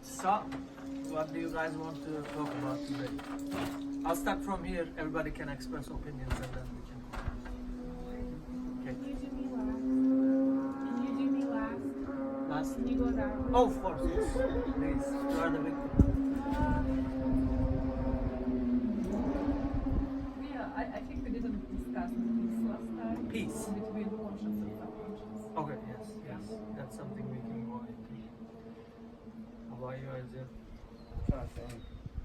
So, what do you guys want to talk about today? I'll start from here. Everybody can express opinions and then we can. Can you do me last? Can you do me last? Last? Can you go that way? Oh, of course, yes. Please, you are the victim. I think we didn't discuss peace last time. Peace. Between conscious and subconscious. Okay, yes. That's something we can go into. How about you, Isaiah? I'm trying to think.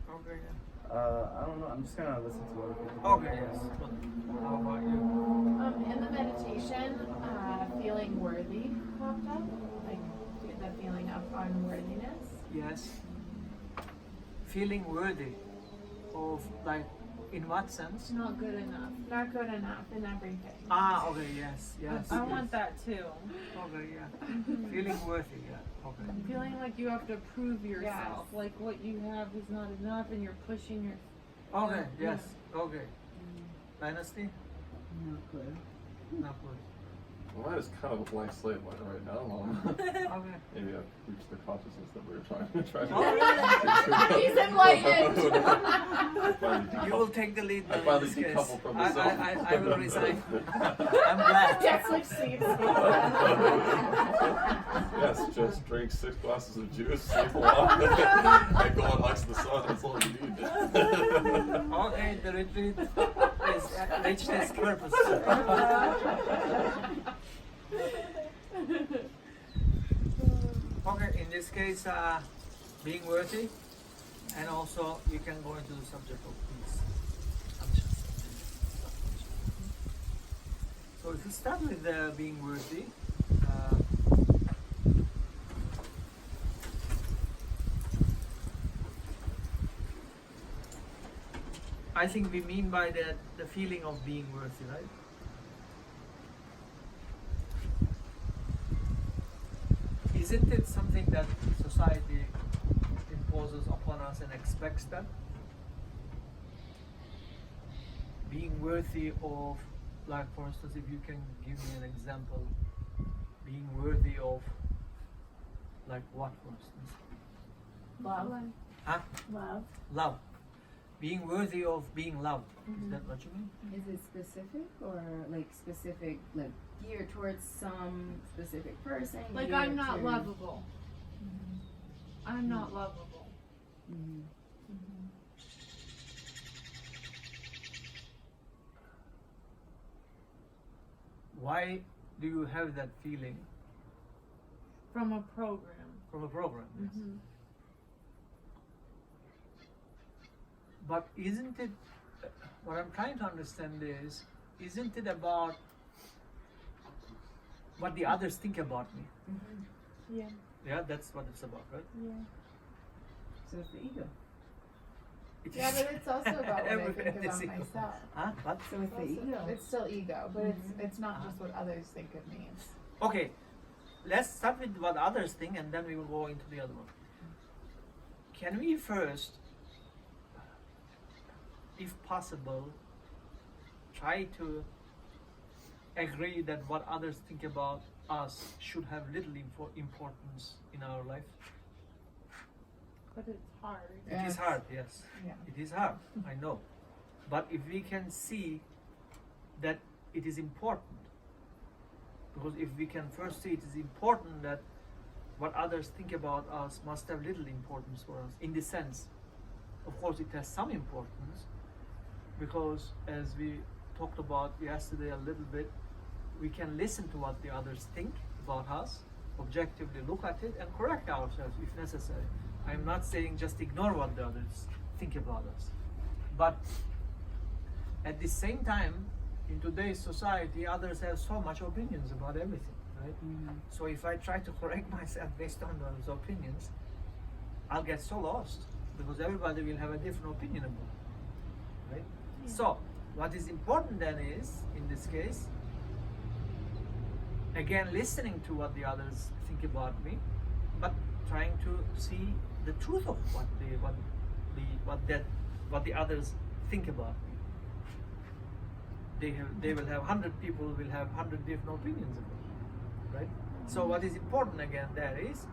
Okay, yeah. I don't know. I'm just gonna listen to other people. Okay, yes. How about you? In the meditation, feeling worthy popped up, like the feeling of unworthiness. Yes. Feeling worthy of, like, in what sense? Not good enough. Not good enough in everything. Ah, okay, yes. I want that too. Okay, yeah. Feeling worthy, yeah. Okay. Feeling like you have to prove yourself, like what you have is not enough, and you're pushing your. Okay, yes. Okay. Dynasty? Not clear. Not good. Well, that is kind of a blank slate right now. Okay. Maybe I've reached the consciousness that we were trying to. He's enlightened. You will take the lead I now in finally this case. decoupled from I myself. will resign. I'm glad. Get switch seats. Yes, just drink 6 glasses of juice, sleep a lot, and go on hikes in the sun. That's all you need. Okay, the retreat is reached its purpose. Okay, in this case, being worthy, and also you can go into the subject of peace. So if you start with being worthy, I think we mean by that the feeling of being worthy, right? Isn't it something that society imposes upon us and expects that? Being worthy of, like for instance, if you can give me an example, being worthy of, like what for instance? Love. Huh? Love. Love. Being worthy of being loved. Is that what you mean? Is it specific or like specific, like geared towards some specific person? Like geared I'm not to- lovable. I'm not lovable. Mhm. Why do you have that feeling From a program. from a program? Yes. Mhm. But isn't it, what I'm trying to understand is, isn't it about what the others think about me? Yeah. Yeah, that's what it's about, right? Yeah. So it's the ego. It Yeah, is- but it's also about what I Everybody think has about ego. myself. Huh? What? So it's the ego. It's still ego, but Mhm. it's not just what others think of me. Okay, let's start with what others think and then we will go into the other one. Can we first, if possible, try to agree that what others think about us should have little importance in our life? But it's hard. It is hard, yes. Yeah. It is hard, I know. But if we can see that it is important, because if we can first see it is important that what others think about us must have little importance for us, in the sense, of course it has some importance, because as we talked about yesterday a little bit, we can listen to what the others think about us, objectively look at it and correct ourselves if necessary. I'm not saying just ignore what the others think about us. But at the same time, in today's society, others have so much opinions about everything, right? So if I try to correct myself based on those opinions, I'll get so lost because everybody will have a different opinion about it, right? So what is important then is, in this case, again listening to what the others think about me, but trying to see the truth of what the others think about me. They will have 100 people will have 100 different opinions about me, right? So what is important again there is,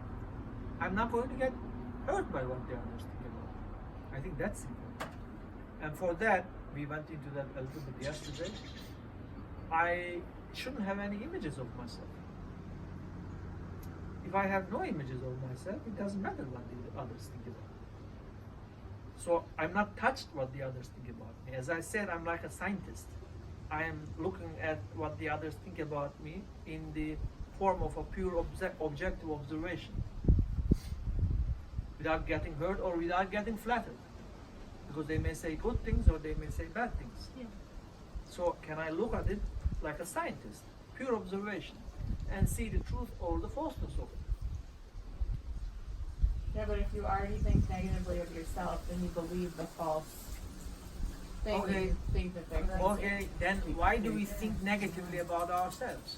I'm not going to get hurt by what the others think about me. I think that's important. And for that, we went into that a little bit yesterday. I shouldn't have any images of myself. If I have no images of myself, it doesn't matter what the others think about me. So I'm not touched what the others think about me. As I said, I'm like a scientist. I am looking at what the others think about me in the form of a pure objective observation, without getting hurt or without getting flattered, because they may say good things or they may say bad things. Yeah. So can I look at it like a scientist, pure observation, and see the truth or the falseness of it? Yeah, but if you already think negatively of yourself, then you believe the false thing. Okay. You think that they're crazy. Okay, then why do we think negatively about ourselves?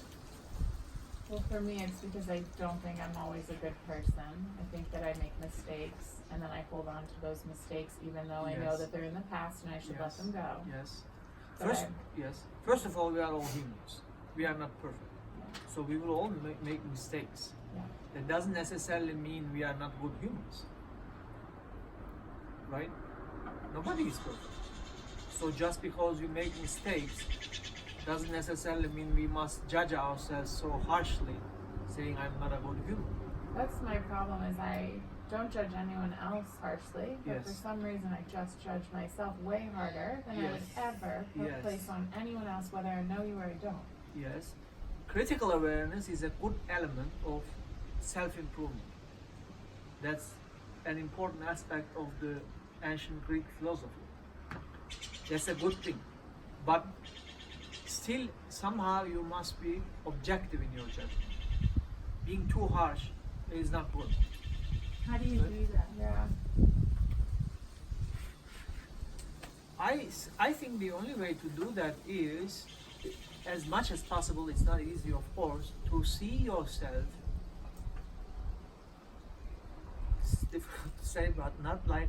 Well, for me, it's because I don't think I'm always a good person. I think that I make mistakes, and then I hold on to those mistakes, even though I know Yes. that they're in the past and I should let Yes. them go. Yes. But First, I- yes. First of all, we are all humans. We are not perfect. So we will all make mistakes. Yeah. That doesn't necessarily mean we are not good humans. Right? Nobody is perfect. So just because we make mistakes doesn't necessarily mean we must judge ourselves so harshly, saying I'm not a good human. That's my problem. Is I don't judge anyone else harshly, but for Yes. some reason I just judge myself way harder than I would Yes. ever put Yes. place on anyone else, whether I know you or I don't. Yes. Critical awareness is a good element of self-improvement. That's an important aspect of the ancient Greek philosophy. That's a good thing. But still, somehow you must be objective in your judgment. Being too harsh is not good. How do you do that? Yeah. I think the only way to do that is, as much as possible, it's not easy of course, to see yourself, it's difficult to say, but not like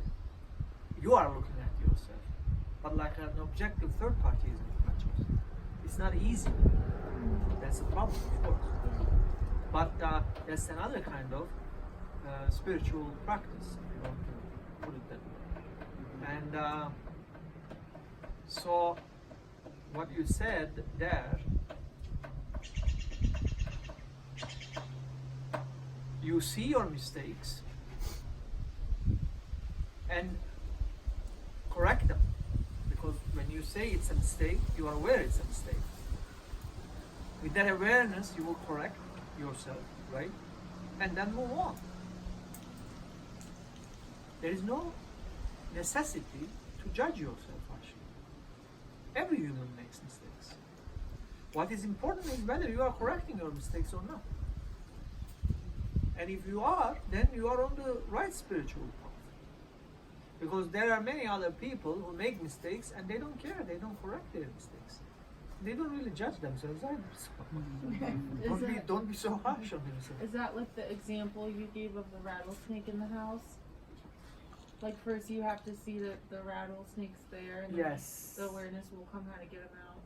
you are looking at yourself, but like an objective third party is looking at yourself. It's not easy. That's a problem, of course. But that's another kind of spiritual practice, if you want to put it that way. And so, what you said there, you see your mistakes and correct them, because when you say it's a mistake, you are aware it's a mistake. With that awareness, you will correct yourself, right? And then move on. There is no necessity to judge yourself, actually. Every human makes mistakes. What is important is whether you are correcting your mistakes or not. And if you are, then you are on the right spiritual path. Because there are many other people who make mistakes and they don't care, they don't correct their mistakes. They don't really judge themselves either. So don't be so harsh on yourself. Is that like the example you gave of the rattlesnake in the house? Like first you have to see that the rattlesnake's there, and then Yes. the awareness will come how to get him out.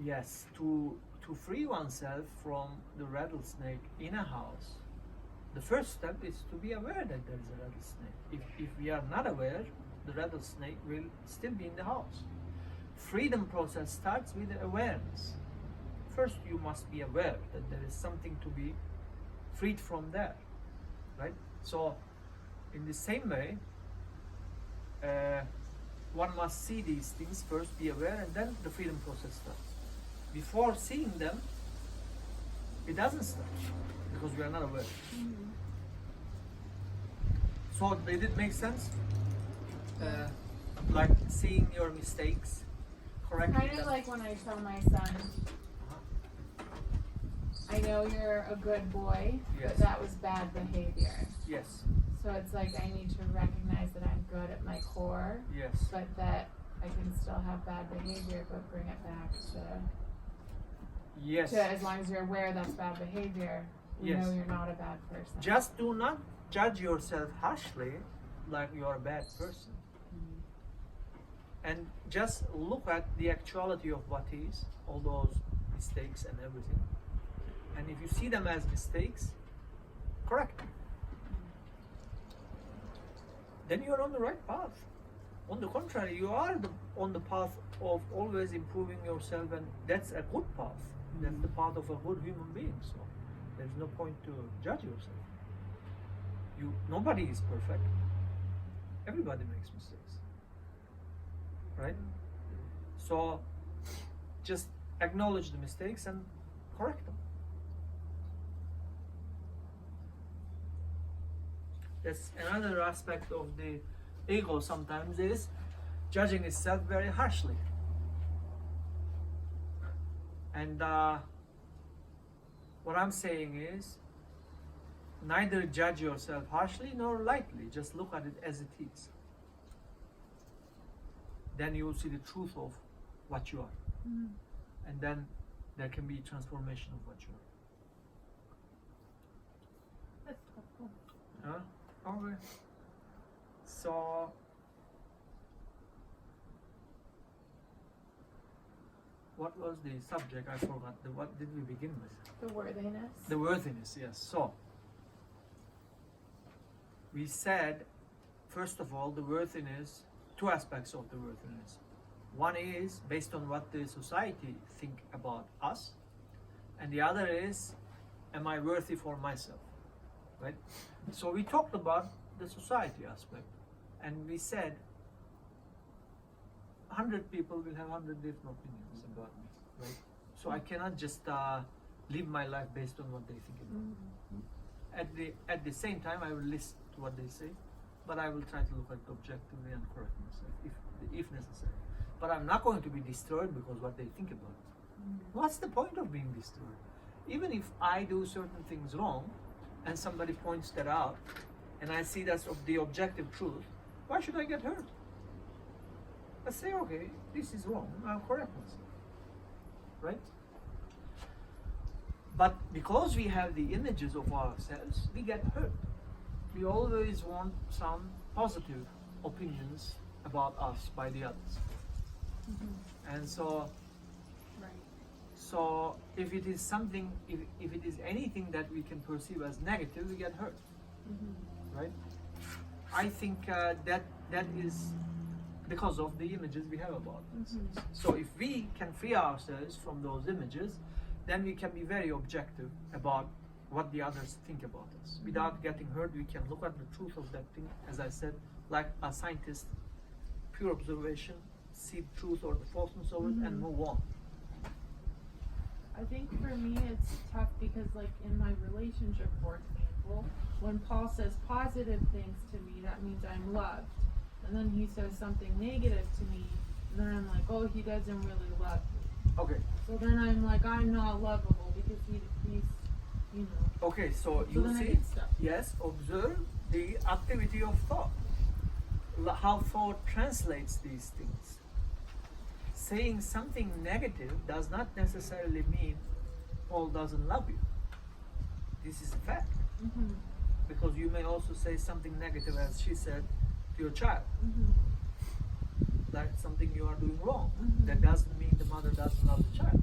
Yes, to free oneself from the rattlesnake in a house, the first step is to be aware that there is a rattlesnake. If we are not aware, the rattlesnake will still be in the house. Freedom process starts with awareness. First, you must be aware that there is something to be freed from there, right? So, in the same way, one must see these things first, be aware, and then the freedom process starts. Before seeing them, it doesn't start because we are not aware. So, did it make sense? Like seeing your mistakes, correcting Kind of them. like when I tell my son, I know you're a good boy, Yes. but that was bad behavior. Yes, So it's like I need to recognize that I'm good at my core, yes, but that I can still have bad behavior, but bring it back yes. to as long as you're aware that's bad behavior, you Yes. know you're not a bad person. Just do not judge yourself harshly like you are a bad person. And just look at the actuality of what is, all those mistakes and everything, And if you see them as mistakes, correct them. Then you are on the right path. On the contrary, you are on the path of always improving yourself, and that's a good path. That's the path of a good human being. So there's no point to judge yourself. Nobody is perfect. Everybody makes mistakes, right? So just acknowledge the mistakes and correct them. That's another aspect of the ego sometimes, is judging itself very harshly. And what I'm saying is, neither judge yourself harshly nor lightly, just look at it as it is. Then you will see the truth of what you are. And then there can be transformation of what you are. That's helpful. Okay. So what was the subject? I forgot. What did we begin with? The worthiness. The worthiness, yes. So we said, first of all, the worthiness, two aspects of the worthiness. One is based on what the society think about us, and the other is, am I worthy for myself? Right? So we talked about the society aspect, and we said 100 people will have 100 different opinions about me, right? So I cannot just live my life based on what they think about me. At the same time, I will listen to what they say, but I will try to look at it objectively and correct myself if necessary. But I'm not going to be destroyed because what they think about it. What's the point of being destroyed? Even if I do certain things wrong, and somebody points that out, and I see that's the objective truth, why should I get hurt? I say, okay, this is wrong, I'll correct myself, right? But because we have the images of ourselves, we get hurt. We always want some positive opinions about us by the others. And so, so if it is something, if it is anything that we can perceive as negative, we get hurt, right? I think that is because of the images we have about ourselves. So if we can free ourselves from those images, then we can be very objective about what the others think about us. Without getting hurt, we can look at the truth of that thing, as I said, like a scientist, pure observation, see the truth or the falseness of it, and move on. I think for me it's tough because, like, in my relationship, for example, when Paul says positive things to me, that means I'm loved. And then he says something negative to me, and then I'm like, oh, he doesn't really love me. Okay. So then I'm like, I'm not lovable because he's, you know. Okay, so So you then I see, get stuck. yes, observe the activity of thought. How thought translates these things. Saying something negative does not necessarily mean Paul doesn't love you. This is a fact. Because you may also say something negative, as she said, to your child. Like something you are doing wrong. That doesn't mean the mother doesn't love the child.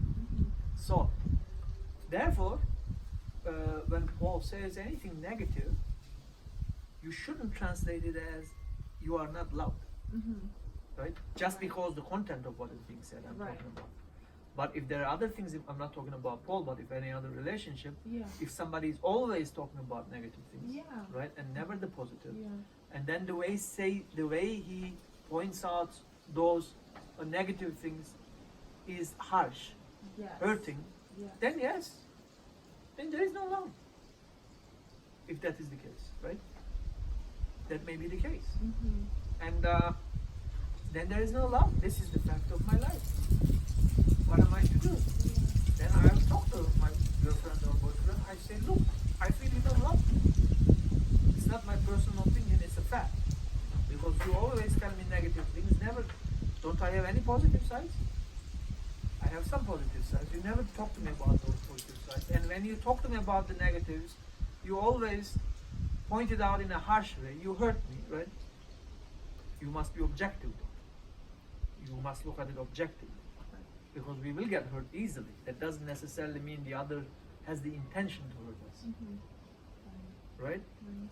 So, therefore, when Paul says anything negative, you shouldn't translate it as you are not loved. Right? Just because the content of what is being said, I'm talking about. But if there are other things, I'm not talking about Paul, but if any other relationship, if somebody is always talking about negative things, right, and never the positive, and then the way he points out those negative things is harsh, hurting, then yes, then there is no love. If that is the case, right? That may be the case, and then there is no love. This is the fact of my life. What am I to do? Then I will talk to my girlfriend or boyfriend. I say, look, I feel you don't love me. It's not my personal opinion, it's a fact. Because you always tell me negative things. Never, don't I have any positive sides? I have some positive sides. You never talk to me about those positive sides. And when you talk to me about the negatives, you always point it out in a harsh way. You hurt me, right? You must be objective. You must look at it objectively. Because we will get hurt easily. That doesn't necessarily mean the other has the intention to hurt us, right?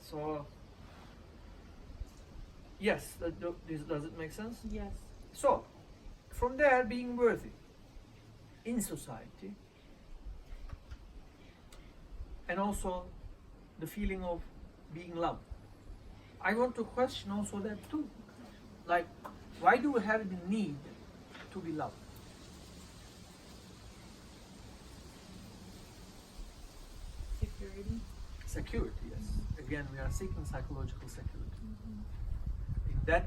So, yes, does it make sense? Yes. So, from there, being worthy in society, and also the feeling of being loved. I want to question also that too. Like, why do we have the need to be loved? Security. Security, yes. Again, we are seeking psychological security. In that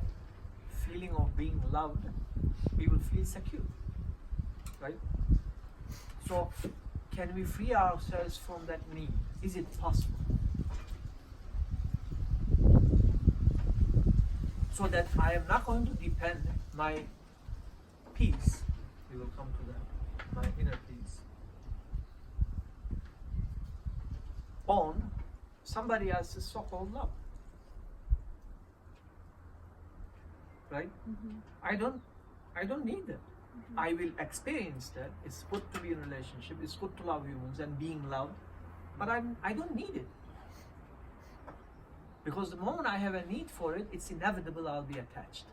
feeling of being loved, we will feel secure, right? So, can we free ourselves from that need? Is it possible? So that I am not going to depend my peace, we will come to that, my inner peace, on somebody else's so-called love. Right? I don't need that. I will experience that. It's good to be in a relationship. It's good to love humans and being loved, but I don't need it. Because the moment I have a need for it, it's inevitable I'll be attached.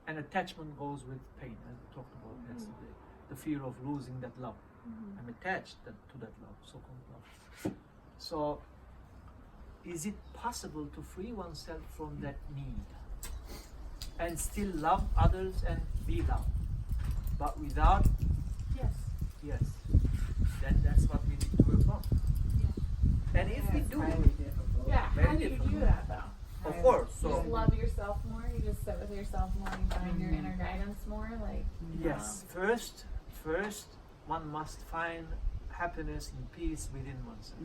And attachment goes with pain, as we talked about yesterday. The fear of losing that love. I'm attached to that love, so-called love. So, is it possible to free oneself from that need and still love others and be loved, but without? Yes. Then that's what we need to work on. And if we It's do, highly difficult. Yeah, Very how do you different. do that though? of course. You So just love yourself more, you just sit with yourself more, you find your inner guidance more, like yes, first one must find happiness and peace within oneself,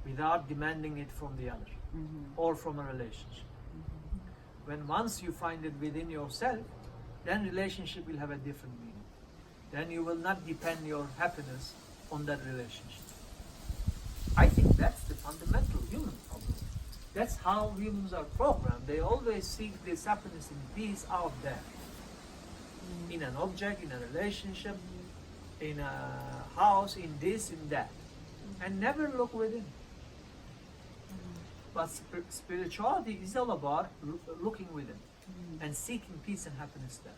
without demanding it from the other or from a relationship. When once you find it within yourself, then relationship will have a different meaning. Then you will not depend your happiness on that relationship. I think that's the fundamental human problem. That's how humans are programmed. They always seek this happiness and peace out there. In an object, in a relationship, in a house, in this, in that. And never look within. But spirituality is all about looking within and seeking peace and happiness there.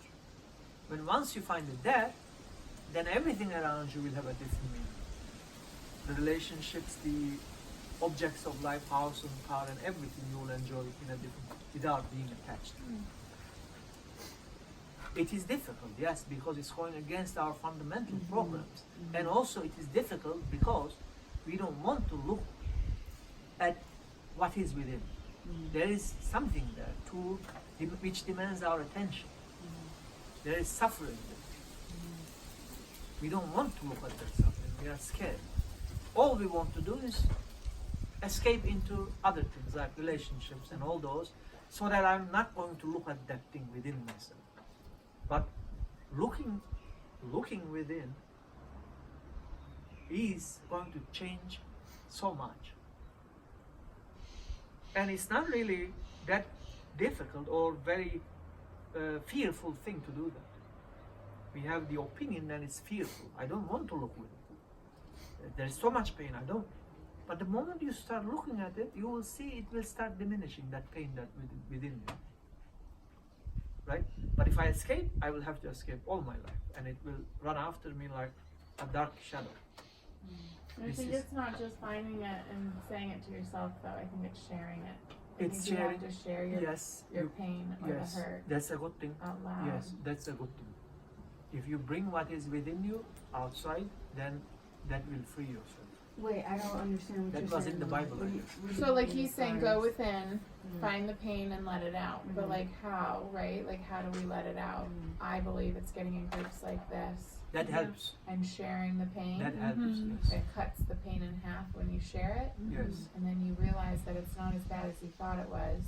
When once you find it there, then everything around you will have a different meaning. The relationships, the objects of life, house and car and everything you will enjoy in a different, without being attached. It is difficult, yes, because it's going against our fundamental programs. And also it is difficult because we don't want to look at what is within. There is something there which demands our attention. There is suffering there. We don't want to look at that suffering. We are scared. All we want to do is escape into other things like relationships and all those, so that I'm not going to look at that thing within myself. But looking within is going to change so much. And it's not really that difficult or very fearful thing to do that. We have the opinion and it's fearful. I don't want to look within. There's so much pain, I don't. But the moment you start looking at it, you will see it will start diminishing, that pain that within you. Right? But if I escape, I will have to escape all my life. And it will run after me like a dark shadow. I think it's not just finding it and saying it to yourself though, I think it's sharing it. I It's think sharing. you have to share your pain or Yes, the hurt that's a good thing. out loud. Yes, that's a good thing. If you bring what is within you outside, then that will free yourself. Wait, I don't understand what That you're was saying. in the Bible, I guess. What do So you like mean he's as saying far go as- within, find the pain and let it out. But like how, right? Like how do we let it out? I believe it's getting in groups like this That helps. and sharing the pain. That helps, Mhm. yes. It cuts the pain in half when you share it. Yes. And then you realize that it's not as bad as you thought it was.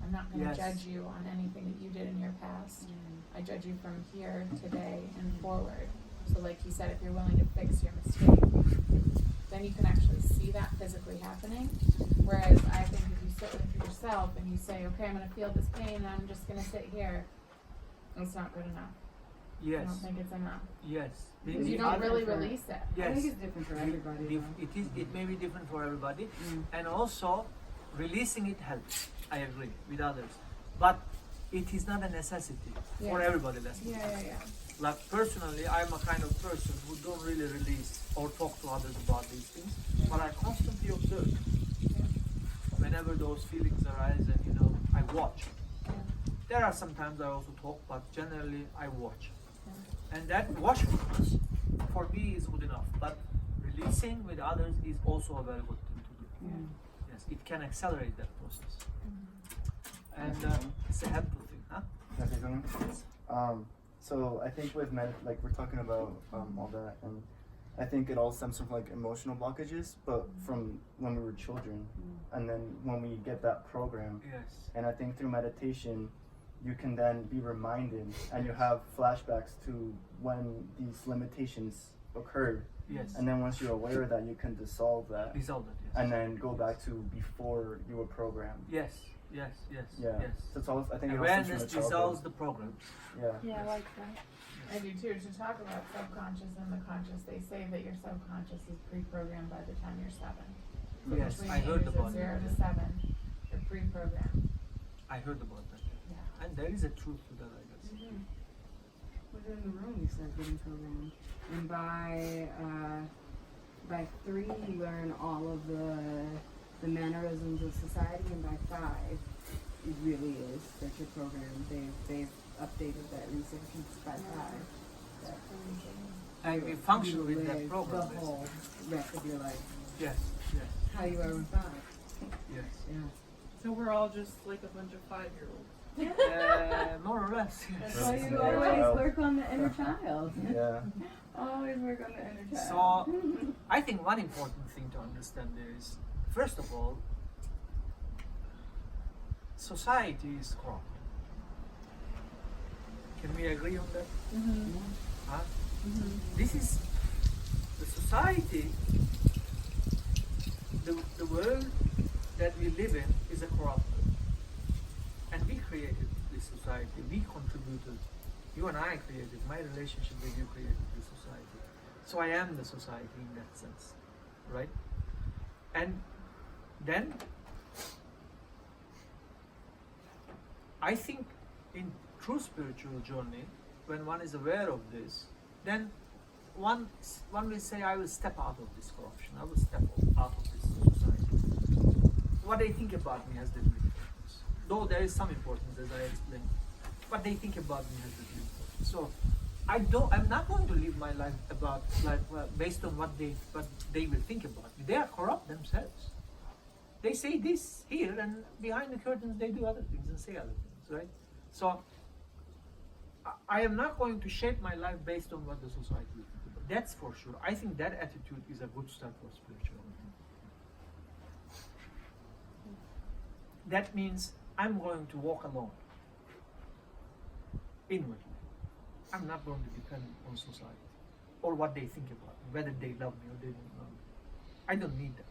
I'm not going to Yes. judge you on anything that you did in your past. I judge you from here, today, and forward. So like you said, if you're willing to fix your mistake, then you can actually see that physically happening. Whereas I think if you sit with yourself and you say, okay, I'm going to feel this pain and I'm just going to sit here, it's not good enough. I Yes. don't think it's enough. Yes. Because you The don't other- really different. release it. I Yes. think it's different for everybody. though. It may be different for everybody, Mm. and also releasing it helps. I agree with others, but it is not a necessity for Yeah. everybody. Let's put it Yeah, this way. yeah, yeah. Like personally, I'm a kind of person who don't really release or talk to others about these things, but I constantly observe. Whenever those feelings arise, and I watch. There are sometimes I also talk, but generally I watch. And that watchfulness for me is good enough. But releasing with others is also a very good thing to do. Yeah. Yes, it can accelerate that process. And Mhm. it's a helpful thing, huh? Can I say something? So I think with like we're talking about all that, and I think it all stems from like emotional blockages, but from when we were children, and then when we get that program, Yes. and I think through meditation, you can then be reminded, and you have flashbacks to when these limitations occurred, Yes. and then once you're aware of that, you can dissolve that, Dissolve it, yes. and then go back to before you were programmed. Yes, yes, yes, Yeah. yes. So it's all, I think it all stems from Awareness the childhood. dissolves the program. Yeah. Yeah, I like that. I do too. To talk about subconscious and the conscious, they say that your subconscious is pre-programmed by the time you're 7. So Yes, between I the heard ages about of 0 that. to 7, you're pre-programmed. I heard about that. Yeah. And there is a truth to that, I guess. Within the room, you start getting programmed, and by 3, you learn all of the mannerisms of society, and by 5, it really is that you're programmed. They've updated that research. It's by 5. That And we function you with that live program. the basically. whole rest of your life. Yes, yes, How you are with 5. yes. Yeah. So we're all just like a bunch of 5-year-olds. More or less, yes. That's why you Yeah. always work on the inner child. Yeah. Always work on the inner child. So, I think one important thing to understand is, first of all, society is corrupt. Can we agree on that? Mm-hmm. Huh? Mm-hmm. This is the society, the world that we live in is a corrupt world. And we created this society, we contributed, you and I created, my relationship with you created this society. So I am the society in that sense, right? And then, I think in true spiritual journey, when one is aware of this, then one will say, I will step out of this corruption, I will step out of this society. What they think about me has little importance. Though there is some importance, as I explained. What they think about me has little importance. So I'm not going to live my life based on what they will think about me. They are corrupt themselves. They say this here, and behind the curtains they do other things and say other things, right? So I am not going to shape my life based on what the society will think about. That's for sure. I think that attitude is a good start for spirituality. That means I'm going to walk alone, inwardly. I'm not going to depend on society or what they think about me, whether they love me or they don't love me. I don't need that.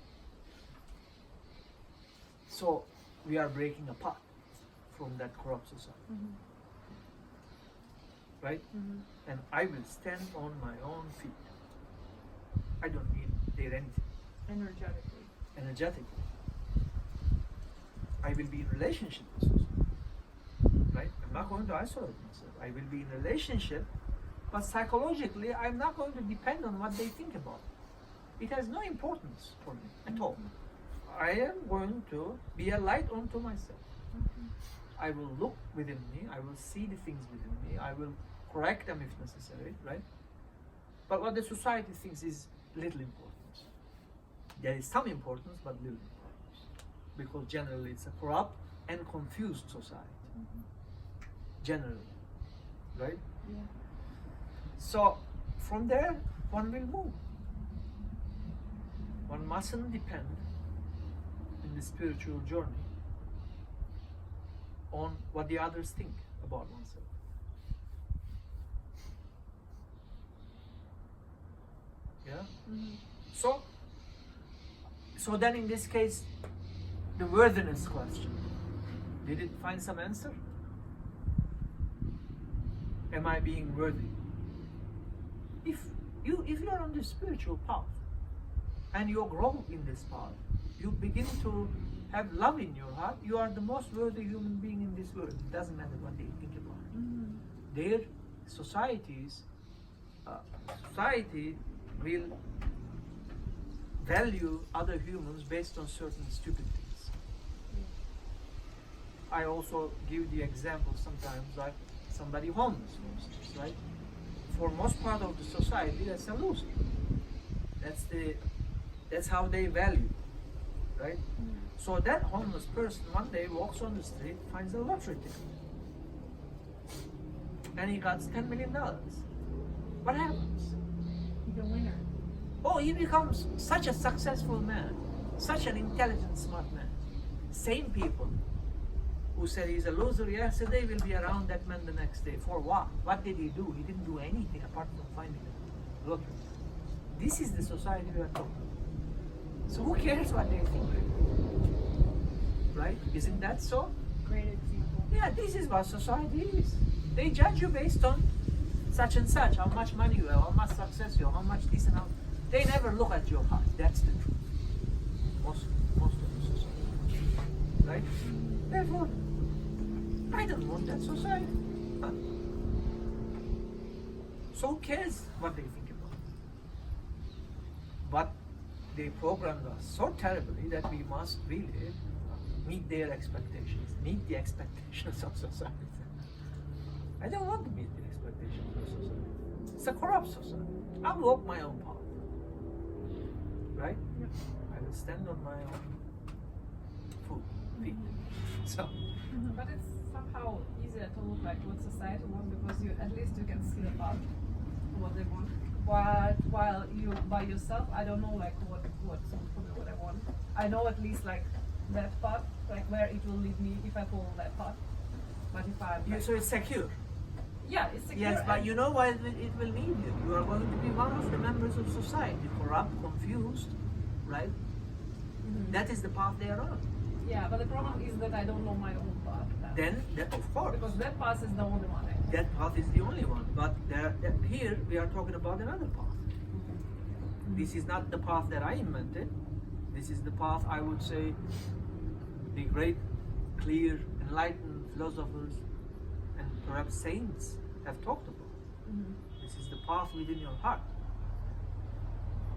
So we are breaking apart from that corrupt society, right? Mm-hmm. And I will stand on my own feet. I don't need their anything. Energetically. I will be in relationship with society, right? I'm not going to isolate myself. I will be in relationship, but psychologically, I'm not going to depend on what they think about me. It has no importance for me at all. I am going to be a light unto myself. I will look within me. I will see the things within me. I will correct them if necessary, right? But what the society thinks is little importance. There is some importance, but little importance. Because generally it's a corrupt and confused society. Generally, right? Yeah. So from there, one will move. One mustn't depend in the spiritual journey on what the others think about oneself. Yeah? Mm-hmm. So then in this case, the worthiness question, did it find some answer? Am I being worthy if you are on this spiritual path and you grow in this path, you begin to have love in your heart, you are the most worthy human being in this world. It doesn't matter what they think about it. Their society will value other humans based on certain stupid things. I also give the example sometimes like somebody homeless, for instance, right? For most part of the society, that's a loser. That's how they value, right? So that homeless person one day walks on the street, finds a lottery ticket, and he got $10 million. What happens? He's a winner. Oh, he becomes such a successful man, such an intelligent, smart man. Same people who said he's a loser yesterday will be around that man the next day. For what? What did he do? He didn't do anything apart from finding a lottery. This is the society we are talking about. So who cares what they think? Right? Isn't that so? Great example. Yeah, this is what society is. They judge you based on such and such, how much money you have, how much success you have, how much this and how. They never look at your heart. That's the truth. Most of the society. Right? Therefore, I don't want that society. Huh? So who cares what they think about? But they programmed us so terribly that we must really meet their expectations, meet the expectations of society. I don't want to meet the expectations of society. It's a corrupt society. I'll walk my own path. Right? Yep. I will stand on my own feet. So, But it's somehow easier to look like what society wants because you at least you can see the path what they want. But while you by yourself, I don't know like what I want. I know at least like that path, like where it will lead me if I follow that path. But if I so it's secure. yeah, it's secure. Yes, but and- you know why it will lead you? You are going to be one of the members of society, corrupt, confused, right? That is the path they are on. yeah, but the problem is that I don't know my own path. Then, of course, because that path is the only one. that path is the only one. But here we are talking about another path. This is not the path that I invented. This is the path I would say the great, clear, enlightened philosophers and perhaps saints have talked about. This is the path within your heart.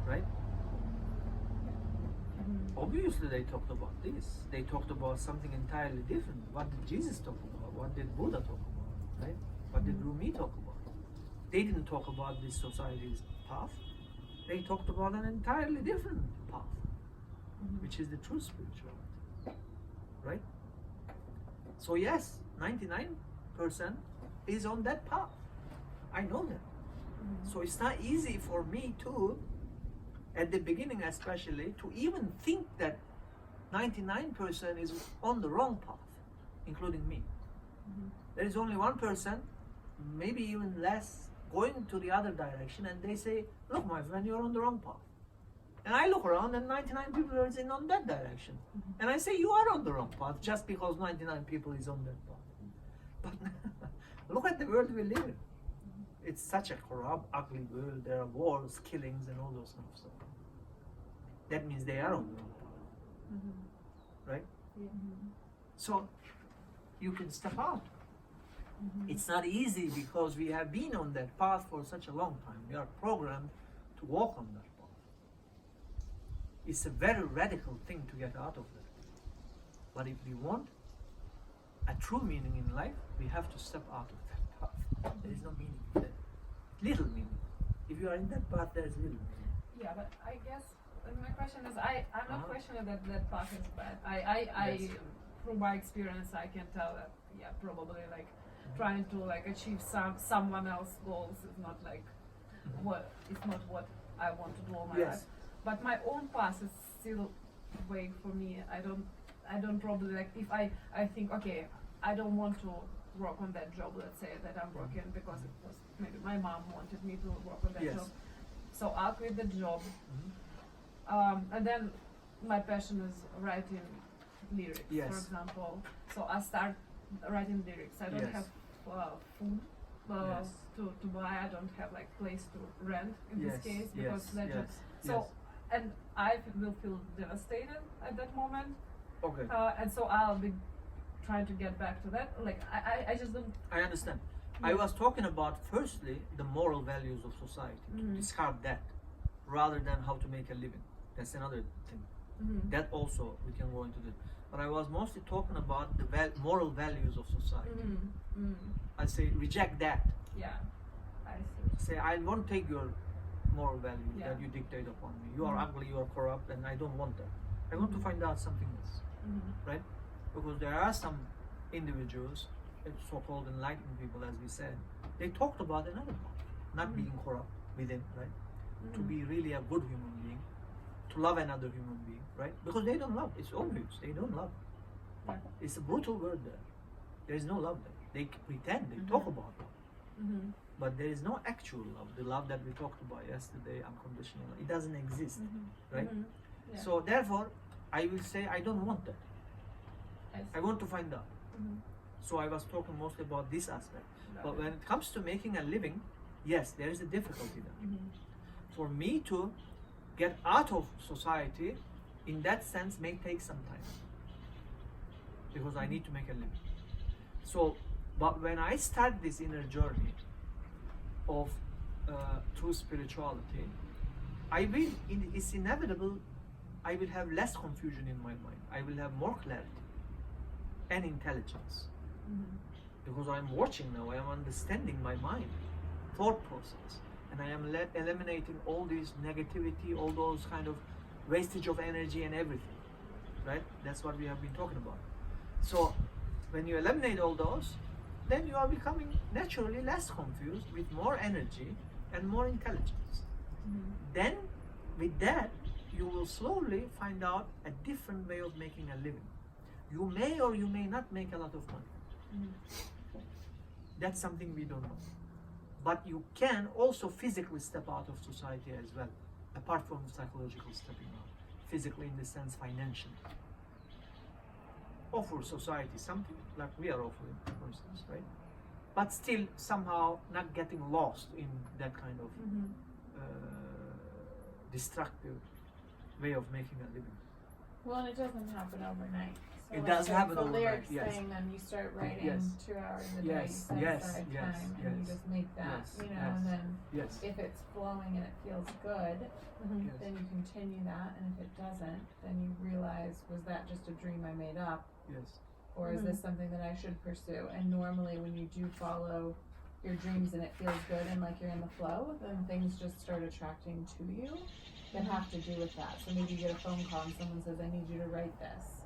Right? Obviously they talked about this. They talked about something entirely different. What did Jesus talk about? What did Buddha talk about? Right? What did Rumi talk about? They didn't talk about this society's path. They talked about an entirely different path, which is the true spirituality. Right? So yes, 99% is on that path. I know that. So it's not easy for me to, at the beginning especially, to even think that 99% is on the wrong path, including me. There is only 1%, maybe even less, going to the other direction, and they say, look my friend, you're on the wrong path. And I look around and 99 people are in on that direction. And I say, you are on the wrong path just because 99 people is on that path. But look at the world we live in. It's such a corrupt, ugly world. There are wars, killings, and all those kind of stuff. That means they are on the wrong path. Right? So you can step out. It's not easy because we have been on that path for such a long time. We are programmed to walk on that path. It's a very radical thing to get out of that. But if we want a true meaning in life, we have to step out of that path. There is no meaning there. Little meaning. If you are in that path, there is little meaning. Yeah, but I guess my question is, I'm not questioning that path is bad. I Yes. through my experience, I can tell that probably like trying to like achieve someone else's goals is not like it's not what I want to do all my Yes. life. But my own path is still vague for me. I don't probably like if I think okay, I don't want to work on that job, let's say that I'm working because it was maybe my mom wanted me to work on that Yes. job. So I'll quit the job. And then my passion is writing lyrics, Yes. for example. So I start writing lyrics. I don't Yes. have food, Yes. to buy. I don't have like place to rent in Yes, this case because yes, that yes, just so and I will feel devastated at that moment. Okay, And so I'll be trying to get back to that. Like I just don't. I understand. I was talking about firstly the moral values of society, to Mhm. discard that, rather than how to make a living. That's another thing. Mhm. That also we can go into that. But I was mostly talking about the moral values of society. Mhm. Mhm. I say reject that. Yeah, I see. Say I won't take your moral values Yeah. that you dictate upon me. You are Mhm. ugly, you are corrupt, and I don't want that. I want to find out something else, Mhm. right? Because there are some individuals, so-called enlightened people, as we said, they talked about another part, not Mhm. being corrupt within, right? To Mhm. be really a good human being, to love another human being, right? Because they don't love. It's obvious they don't love. Yeah. It's a brutal word there. There is no love there. They pretend they talk about love, Mhm. but there is no actual love. The love that we talked about yesterday, unconditional, it doesn't exist, right? Mhm. Yeah. So therefore, I will say I don't want that. I I want to find out. Mhm. So I was talking mostly about this aspect. Got But it. when it comes to making a living, yes, there is a difficulty there. Mhm. For me to get out of society, in that sense, may take some time. Because I need to make a living. So, but when I start this inner journey of true spirituality, I will, it's inevitable, I will have less confusion in my mind. I will have more clarity and intelligence. Mhm. Because I'm watching now, I am understanding my mind, thought process, and I am eliminating all this negativity, all those kind of wastage of energy and everything, right? That's what we have been talking about. So when you eliminate all those, then you are becoming naturally less confused, with more energy and more intelligence. Mhm. Then with that, you will slowly find out a different way of making a living. You may or you may not make a lot of money. Mhm. That's something we don't know. But you can also physically step out of society as well, apart from psychological stepping out. Physically, in the sense, financially. Offer society something like we are offering, for instance, right? But still somehow not getting lost in that kind of Mhm. destructive way of making a living. Well, and it doesn't happen overnight. So It like does the- happen the overnight, lyrics yes. thing, then you start writing Yes. 2 hours a day, Yes, you set yes, aside yes, time, and yes. you just make that, Yes, you know, yes. and then Yes. if it's flowing and it feels good, Mhm. Yes. then you continue that, and if it doesn't, then you realize, was that just a dream I made up, Yes. or is this something that I should pursue? And normally when you do follow your dreams and it feels good and like you're in the flow, then things just start attracting to you that have to do with that. So maybe you get a phone call and someone says, I need you to write this.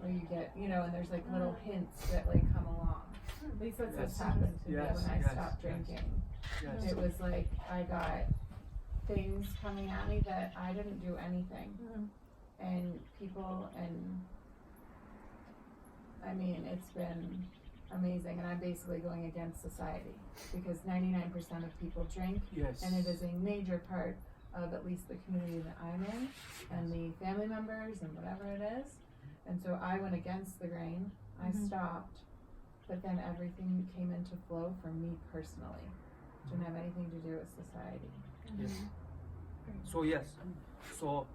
Or you get, you know, and there's like little hints that like come along. At least that's what's Yes. happened to Yes, me when I yes, stopped yes. drinking. Yes. It was like I got things coming at me that I didn't do anything. Mhm. And people, and I mean, it's been amazing, and I'm basically going against society because 99% of people drink, Yes. and it is a major part of at least the community that I'm in, and the family members and whatever it is. And so I went against the grain. I Mhm. stopped, but then everything came into flow for me personally. Didn't have anything to do with society. Yes. So yes, so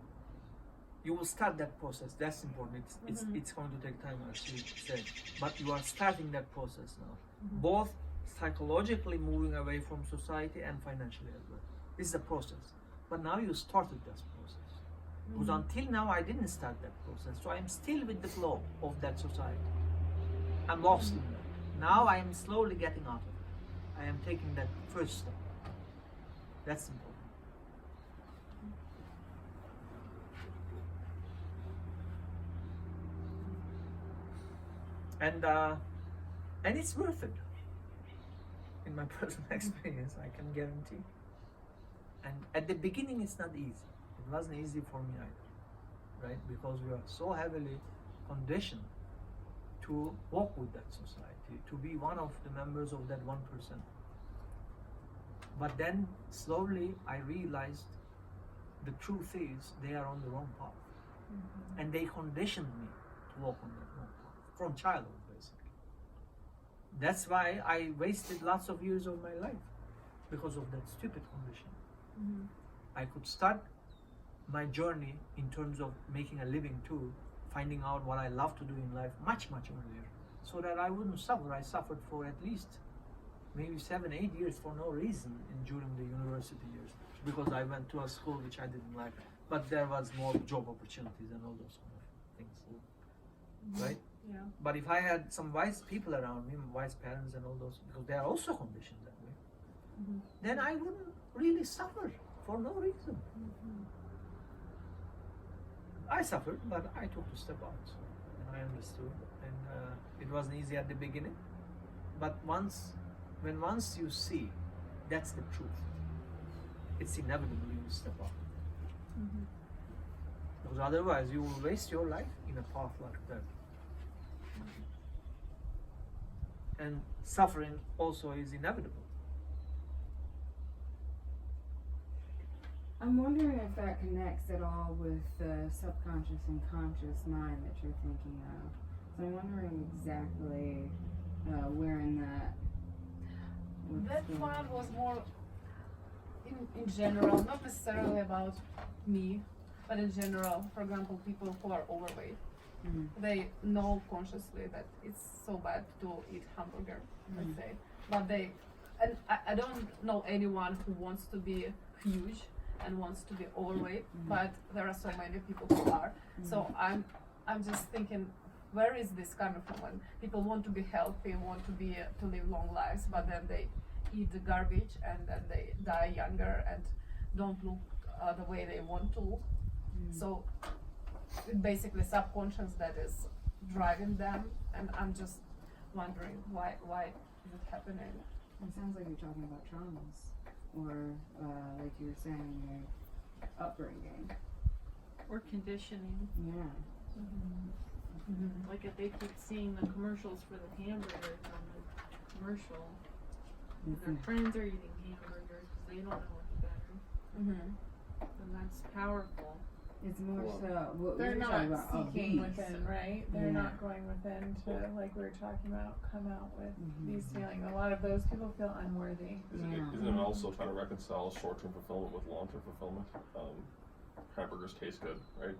you will start that process. That's important. It's going to take time, as you said, but you are starting that process now, both psychologically moving away from society and financially as well. This is a process, but now you started this process. Because until now I didn't start that process, so I'm still with the flow of that society. I'm lost in that. Now I am slowly getting out of it. I am taking that first step. That's important. And it's worth it. In my personal experience, I can guarantee. And at the beginning, it's not easy. It wasn't easy for me either, right? Because we are so heavily conditioned to walk with that society, to be one of the members of that 1%. But then slowly I realized the truth is they are on the wrong path. And they conditioned me to walk on that wrong path from childhood, basically. That's why I wasted lots of years of my life because of that stupid condition. Mhm. I could start my journey in terms of making a living too, finding out what I love to do in life much earlier, so that I wouldn't suffer. I suffered for at least maybe 7-8 years for no reason during the university years, because I went to a school which I didn't like, but there was more job opportunities and all those kind of things, right? Yeah. But if I had some wise people around me, wise parents and all those, because they are also conditioned that way, Mhm. then I wouldn't really suffer for no reason. I suffered, but I took the step out, and I understood, and it wasn't easy at the beginning. But once you see that's the truth, it's inevitable you will step out. Mhm. Because otherwise, you will waste your life in a path like that. And suffering also is inevitable. I'm wondering if that connects at all with the subconscious and conscious mind that you're thinking of. So I'm wondering exactly where in that. what's That going one on. was more in general, not necessarily about me, but in general. For example, people who are overweight, Mm. they know consciously that it's so bad to eat hamburger, let's say. But and I don't know anyone who wants to be huge and wants to be overweight, but there are so many people who are. So I'm just thinking, where is this coming from? When people want to be healthy, want to live long lives, but then they eat the garbage and then they die younger and don't look the way they want to look. So it's basically subconscious that is driving them, and I'm just wondering why is it happening? It sounds like you're talking about traumas, or like you were saying, your upbringing. Or conditioning. Yeah. Like if they keep seeing the commercials for the hamburgers on the commercial, their friends are eating hamburgers because they don't know what's better, then that's powerful. It's more Well, so what They're we were not talking about. seeking obese. within, right? They're Yeah. not going within to, like we were talking about, come out with Mhm. these feelings. A lot of those people feel unworthy. Isn't it also trying to reconcile short-term fulfillment with long-term fulfillment? Hamburgers taste good, right?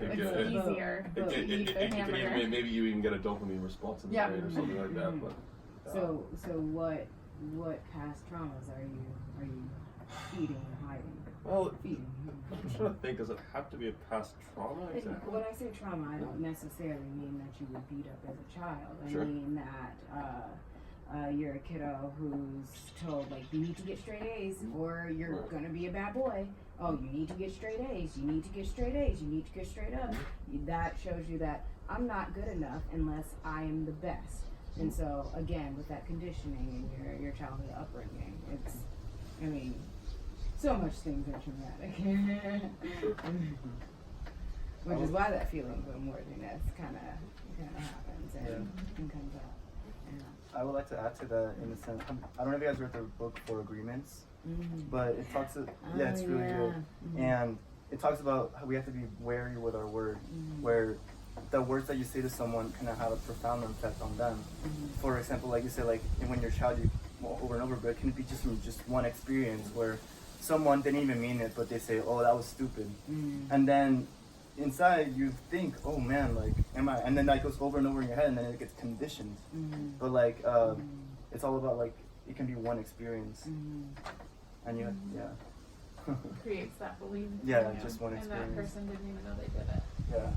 It's easier but to eat the hamburger. Maybe you even get a dopamine response in the Yeah. brain or something like that. But So what past traumas are you feeding and hiding? well, Feeding. I'm trying to think. Does it have to be a past trauma? Exactly. When I say trauma, I don't necessarily mean that you were beat up as a child. I Sure. mean that you're a kiddo who's told, like, you need to get straight A's or you're Right. gonna be a bad boy. Oh, you need to get straight A's. You need to get straight A's. You need to get straight up. That shows you that I'm not good enough unless I am the best. And so, again, with that conditioning and your childhood upbringing, I mean, so much things are traumatic. Which is why that feeling of unworthiness kind of happens and comes up. Yeah. I would like to add to that in a sense. I don't know if you guys read the book For Agreements, but it talks. Yeah, it's really good, and it talks about how we have to be wary with our word, where the words that you say to someone can have a profound effect on them. For example, like you said, like when you're a child, you over and over, but it can be just from just one experience where someone didn't even mean it, but they say, "Oh, that was stupid," and then inside you think, "Oh man, like, am I?" And then that goes over and over in your head, and then it gets conditioned. But like, it's all about like it can be one experience, and you, yeah, Creates that belief. Yeah, in you, just one and that experience. person didn't even know they did it. yeah.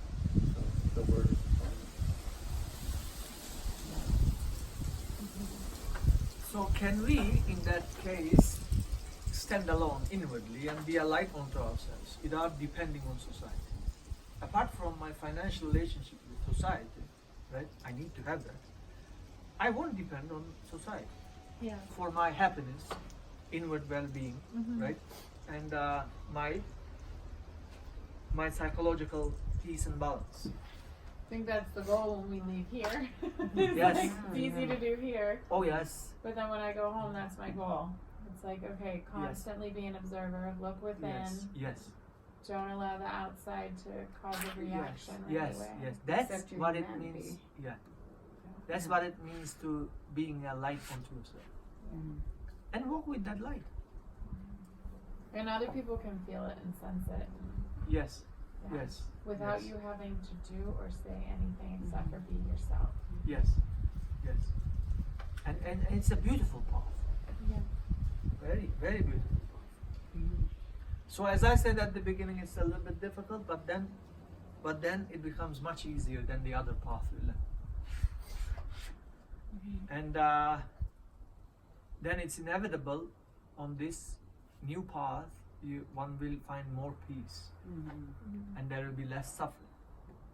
So the word is. So can we, in that case, stand alone inwardly and be a light unto ourselves without depending on society? Apart from my financial relationship with society, right? I need to have that. I won't depend on society Yeah. for my happiness, inward well-being, right? And my psychological peace and balance. I think that's the goal when we leave here. Yes. It's easy to do here, Oh yes, but then when I go home, that's my goal. It's like, okay, constantly be an observer, look within, yes, don't allow the outside to cause a reaction right yes, away. yes. That's Accept your what it humanity. means. Yeah. That's what it means to being a light unto yourself. And walk with that light. And other people can feel it and sense it. Yes. Yeah. Yes. Without Yes. you having to do or say anything except for be yourself. Yes. Yes. And it's a beautiful path. Yeah. Very, very beautiful path. So as I said at the beginning, it's a little bit difficult, but then it becomes much easier than the other path we left. And then it's inevitable on this new path, one will find more peace, and there will be less suffering,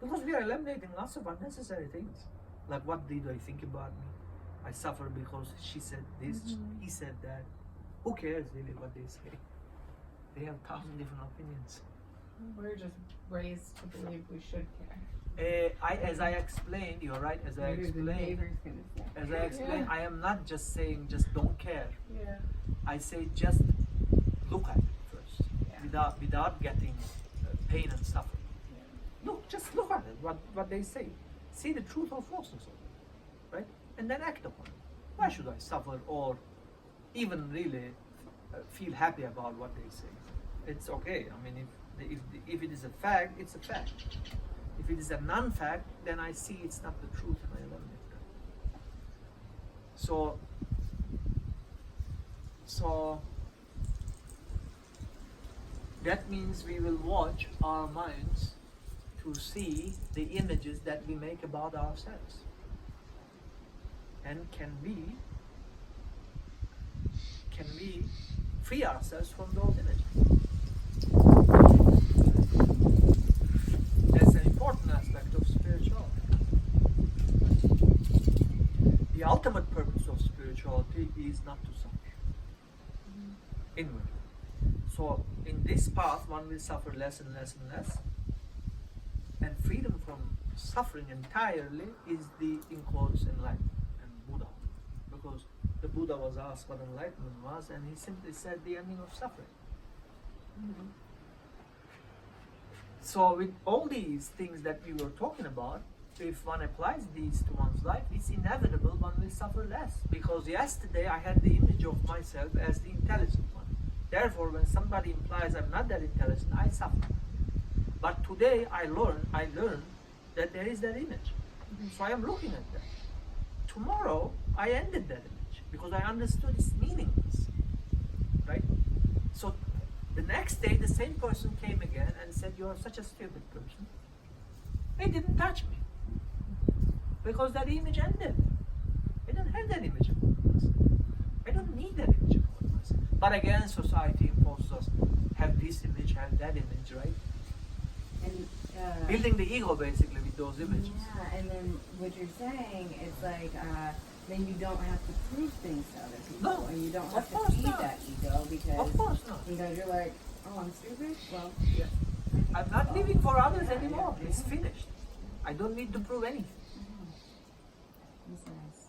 because we are eliminating lots of unnecessary things. Like, what did I think about me? I suffer because she said this, he said that. Who cares really what they say? They have 1,000 different opinions. We're just raised to believe we should care. As I explained, you're right. As I explained, Yeah. I am not just saying just don't care. Yeah. I say just look at it first, Yeah. without getting pain and suffering. Look, just look at it. What they say, see the truth or falseness of it, right? And then act upon it. Why should I suffer or even really feel happy about what they say? It's okay. I mean, if it is a fact, it's a fact. If it is a non-fact, then I see it's not the truth and I eliminate that. So that means we will watch our minds to see the images that we make about ourselves. And can we free ourselves from those images? That's an important aspect of spirituality. The ultimate purpose of spirituality is not to suffer inwardly. So in this path, one will suffer less and less and less. And freedom from suffering entirely is the, in quotes, enlightenment and Buddha. Because the Buddha was asked what enlightenment was, and he simply said the ending of suffering. So with all these things that we were talking about, if one applies these to one's life, it's inevitable one will suffer less. Because yesterday I had the image of myself as the intelligent one. Therefore, when somebody implies I'm not that intelligent, I suffer. But today I learn that there is that image. So I am looking at that. Tomorrow I ended that image because I understood it's meaningless. Right? So the next day the same person came again and said, "You are such a stupid person." It didn't touch me. Because that image ended. I don't have that image of myself. I don't need that image of myself. But again, society imposes us have this image, have that image, right? And Building the ego basically with those images. yeah, and then what you're saying, it's like then you don't have to prove things to other people, No, and you don't of have to course feed not. that ego because Of course not. you're like, oh, I'm stupid. Well, Yeah. I'm not living for others Yeah, anymore. yeah, It's yeah. finished. I don't need to prove anything. that's nice.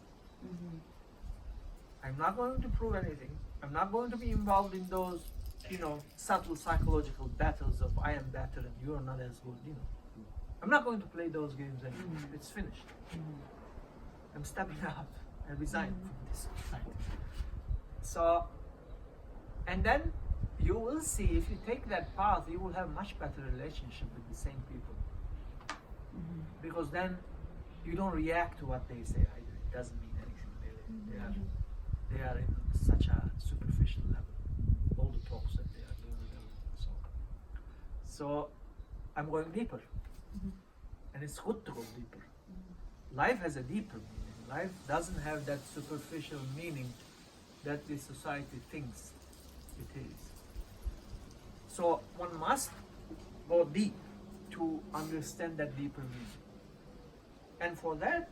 I'm not going to prove anything. I'm not going to be involved in those, subtle psychological battles of I am better and you're not as good, I'm not going to play those games anymore. It's finished. I'm stepping out. I resign from this society. So, and then you will see, if you take that path, you will have much better relationship with the same people. Because then you don't react to what they say either. It doesn't mean anything really. They are in such a superficial level. All the talks that they are doing. So I'm going deeper. And it's good to go deeper. Life has a deeper meaning. Life doesn't have that superficial meaning that the society thinks it is. So one must go deep to understand that deeper meaning. And for that,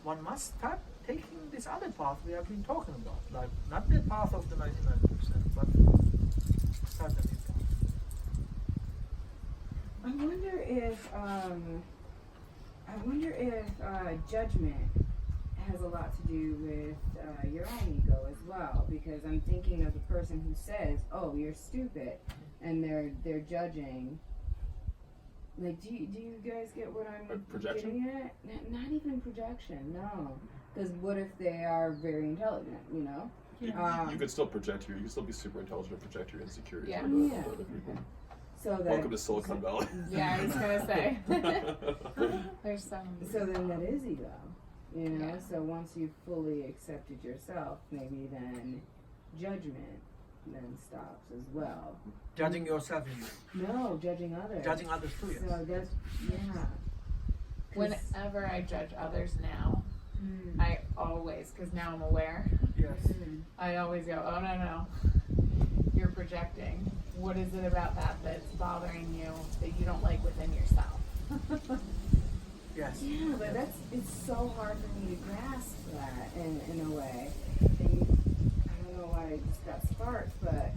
one must start taking this other path we have been talking about. Like, not the path of the 99%, but start a new path. I wonder if judgment has a lot to do with your own ego as well, because I'm thinking of the person who says, "Oh, you're stupid," and they're judging Like, do you guys get what I'm Projection? getting at? Not even projection, no. Because what if they are very intelligent, you know? You could still project you can still be super intelligent and project your insecurities Yeah. onto Yeah. other people. So that, Welcome to Silicon Valley. Yeah, I was gonna say. There's some. so then that is ego, you know? Yeah. So once you've fully accepted yourself, maybe then judgment then stops as well. Judging yourself, you mean? No, judging others. Judging others too, yes. So that's, yeah. 'Cause- Whenever I judge others now, Mm. I always, because now I'm aware, Yes. Mm. I always go, oh no, you're projecting. What is it about that that's bothering you that you don't like within yourself? Yes. Yeah, but it's so hard for me to grasp that in a way. And I don't know why I just got sparked, but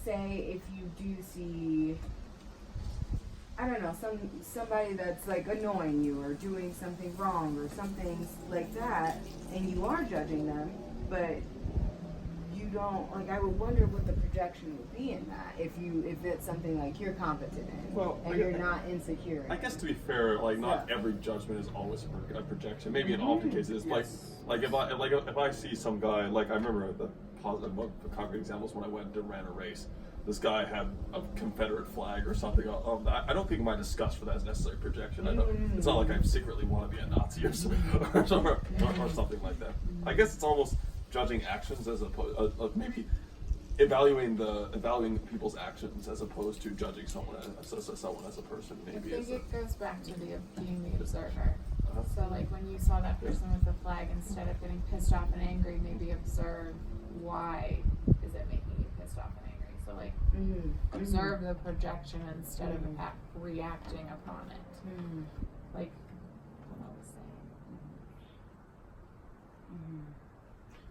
say if you do see, I don't know, somebody that's like annoying you or doing something wrong or something like that, and you are judging them, but you don't, like, I would wonder what the projection would be in that if it's something like you're competent in, Well, and I you're guess- not insecure. I guess to be fair, like not Yeah. every judgment is always a projection. Maybe in often cases, like if I see some guy, like I remember the concrete examples when I went and ran a race. This guy had a Confederate flag or something. I don't think my disgust for that is necessarily projection. I don't, it's not like I secretly want to be a Nazi or something like that. I guess it's almost judging actions as opposed, maybe evaluating people's actions as opposed to judging someone as a person. I Maybe think as a, it goes back to being the observer. Uh-huh. So like when you saw that person with the flag, instead of getting pissed off and angry, maybe observe why is it making you pissed off and angry. So like observe the projection instead of reacting upon it. Mm. Like what I was saying.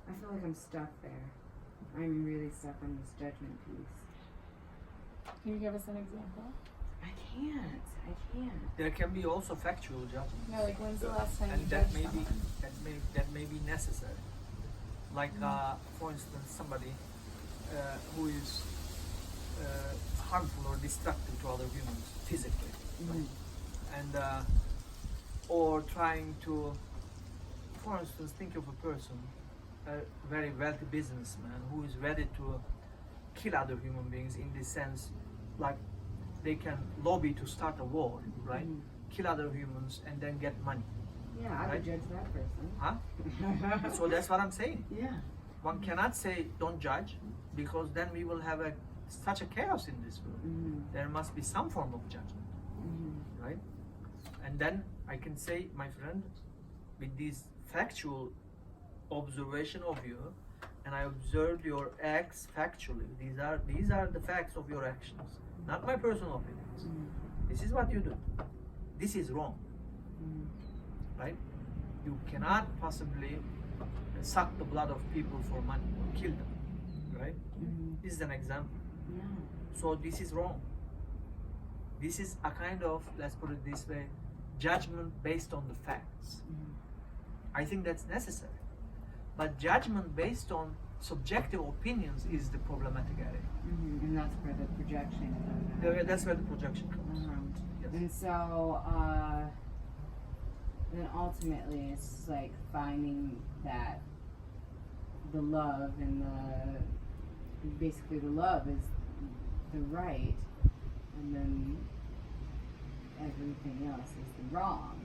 I feel like I'm stuck there. I'm really stuck on this judgment piece. Can you give us an example? I can't. There can be also factual judgment. No, like when's the last time you And that judged may be someone? that may be necessary. Like for instance, somebody who is harmful or destructive to other humans physically, right? And or trying to, for instance, think of a person, a very wealthy businessman who is ready to kill other human beings in the sense, like they can lobby to start a war, right? Kill other humans and then get money. Yeah, I Right? would judge that person. Huh? So that's what I'm saying. Yeah. One cannot say don't judge, because then we will have such a chaos in this world. There must be some form of judgment, right? And then I can say, my friend, with this factual observation of you, and I observed your acts factually. These are the facts of your actions, not my personal opinions. This is what you do. This is wrong, right? You cannot possibly suck the blood of people for money or kill them, right? This is an example. Yeah. So this is wrong. This is a kind of, let's put it this way, judgment based on the facts. I think that's necessary. But judgment based on subjective opinions is the problematic area. And that's where the projection comes in. That's where the projection comes. Yes. And so, then ultimately it's like finding that the love and basically the love is the right, and then everything else is the wrong.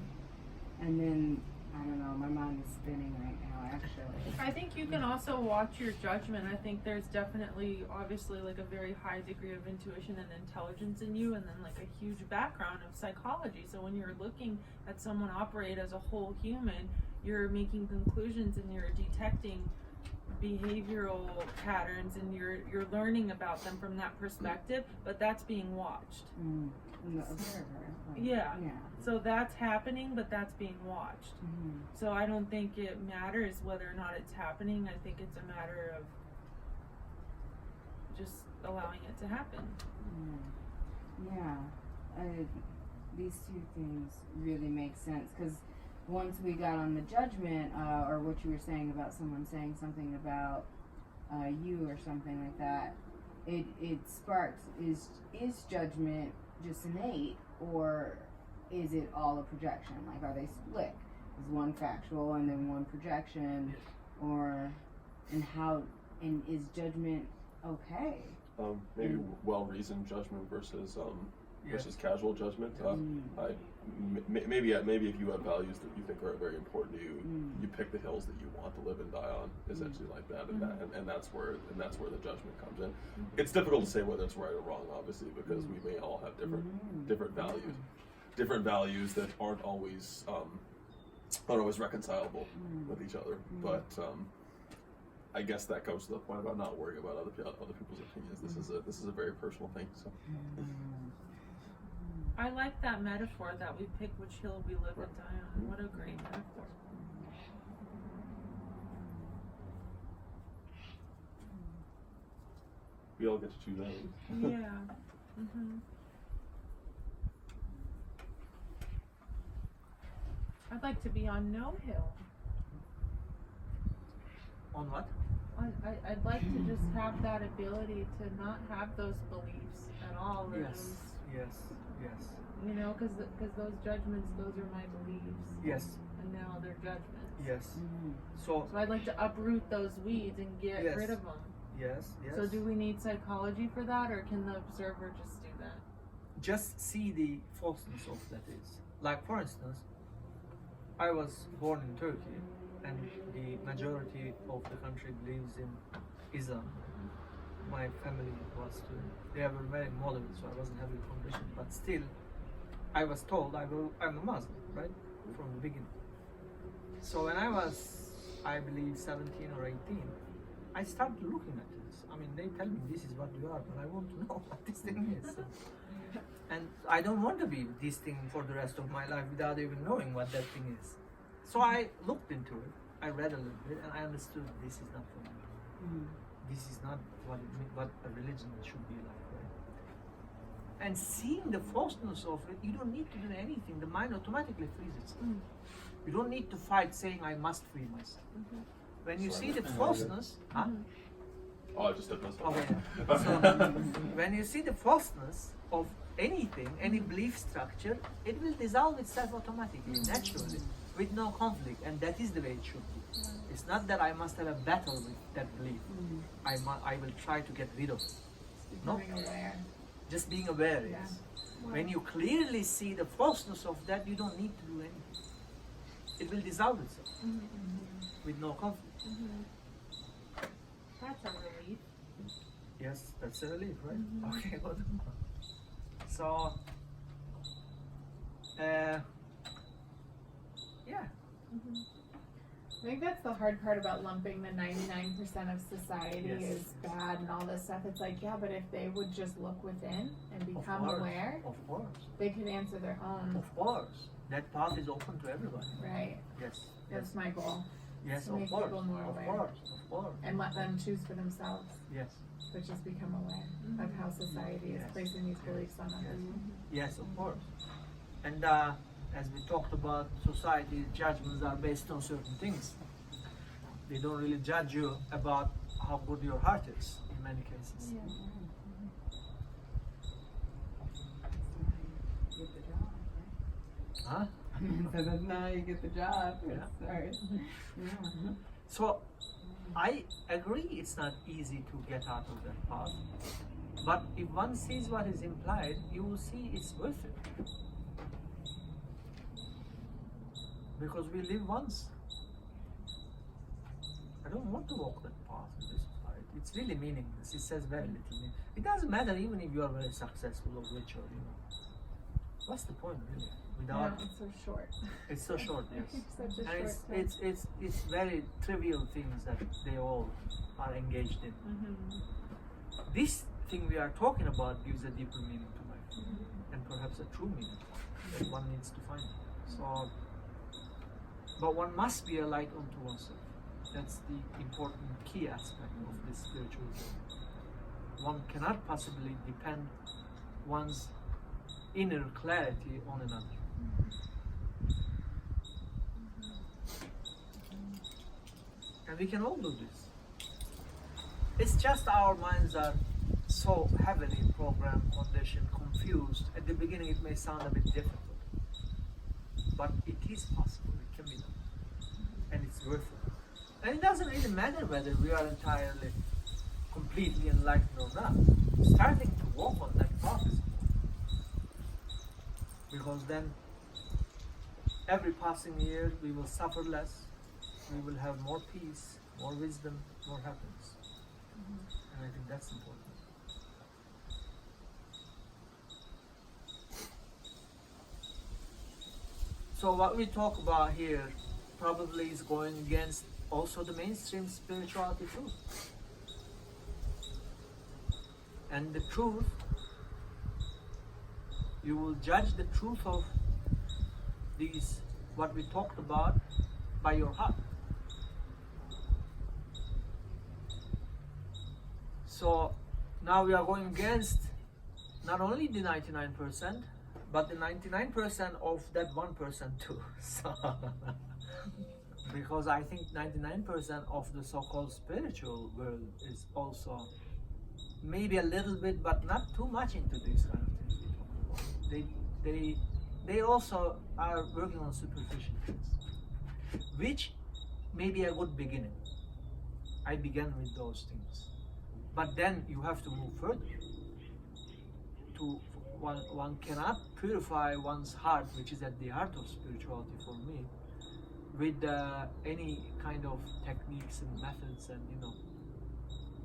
And then, I don't know, my mind is spinning right now actually. I think you can also watch your judgment. I think there's definitely, obviously, like a very high degree of intuition and intelligence in you, and then like a huge background of psychology. So when you're looking at someone operate as a whole human, you're making conclusions and you're detecting behavioral patterns, and you're learning about them from that perspective, but that's being watched. And the observer. Like, Yeah. Yeah. So that's happening, but that's being watched. So I don't think it matters whether or not it's happening. I think it's a matter of just allowing it to happen. Yeah. These two things really make sense, because once we got on the judgment, or what you were saying about someone saying something about you or something like that, it sparks, is judgment just innate, or is it all a projection? Like, are they split? Is one factual and then one projection, or and is judgment okay? Maybe well-reasoned judgment versus Yes. casual judgment. Maybe if you have values that you think are very important to you, you pick the hills that you want to live and die on. Essentially like that, and that's where the judgment comes in. It's difficult to say whether it's right or wrong, obviously, because we may all have different values that aren't always reconcilable with each other. But I guess that goes to the point about not worrying about other people's opinions. This is a very personal thing. So. I like that metaphor that we pick which hill we live and die on. What a great metaphor. We all get to choose that. Yeah. I'd like to be on no hill. On what? I'd like to just have that ability to not have those beliefs at all. Or Yes. Yes. Yes. You know, because those judgments, those are my beliefs. Yes. And now they're judgments. Yes. So So I'd like to uproot those weeds and get Yes. rid of them. yes. Yes. So do we need psychology for that, or can the observer just do that? Just see the falseness of that is. Like, for instance, I was born in Turkey, and the majority of the country believes in Islam. My family was too. They were very moderate, so I wasn't heavily conditioned. But still, I was told I'm a Muslim, right, from the beginning. So when I was, I believe, 17 or 18, I started looking at this. I mean, they tell me this is what you are, but I want to know what this thing is. And I don't want to be this thing for the rest of my life without even knowing what that thing is. So I looked into it, I read a little bit, and I understood this is not for me. This is not what a religion should be like, right? And seeing the falseness of it, you don't need to do anything. The mind automatically frees itself. You don't need to fight saying, I must free myself. When you see the falseness, Oh, I just did this. Okay. So when you see the falseness of anything, any belief structure, it will dissolve itself automatically, naturally, with no conflict, and that is the way it should be. It's not that I must have a battle with that belief. I will try to get rid of it. No, Becoming aware. just being aware. Yeah. Yes. When you clearly see the falseness of that, you don't need to do anything. It will dissolve itself with no conflict. That's a relief. Yes, that's a relief, right? Okay, good. So, yeah. I think that's the hard part about lumping the 99% of society Yes. is bad and all this stuff. It's like, yeah, but if they would just look within and Of become course, aware, Of course. they could answer their own. Of course. That path is open to everybody. Right. Yes. That's Yes. my goal. Yes, to of make course. people more Of aware. course. Of course. And let them choose for themselves, Yes. but just become aware of how society is Yes. placing these beliefs on others. Yes, of course. And as we talked about, society judgments are based on certain things. They don't really judge you about how good your heart is in many cases. Get the job, right? Huh? So that's now you get the job. Yeah. Sorry. So I agree it's not easy to get out of that path. But if one sees what is implied, you will see it's worth it. Because we live once. I don't want to walk that path in this society. It's really meaningless. It says very little. It doesn't matter even if you are very successful or rich or, what's the point really? Yeah, Without, it's so short. it's so short, yes. Such a And short it's very trivial things that they all are engaged in. This thing we are talking about gives a deeper meaning to life, and perhaps a true meaning that one needs to find. So, but one must be a light unto oneself. That's the important key aspect of this spiritual journey. One cannot possibly depend one's inner clarity on another. And we can all do this. It's just our minds are so heavily programmed, conditioned mentioned, confused, at the beginning it may sound a bit difficult. But it is possible, it can be done. And it's worth it. And it doesn't really matter whether we are entirely, completely enlightened or not. Starting to walk on that path is important. Because then, every passing year, we will suffer less, we will have more peace, more wisdom, more happiness. And I think that's important. So what we talk about here probably is going against also the mainstream spirituality too. And the truth, you will judge the truth of these, what we talked about, by your heart. So now we are going against not only the 99%, but the 99% of that 1% too. So, because I think 99% of the so-called spiritual world is also maybe a little bit, but not too much into these kind of things we talk about. They also are working on superficial things, which may be a good beginning. I began with those things, but then you have to move further. One cannot purify one's heart, which is at the heart of spirituality for me, with any kind of techniques and methods, and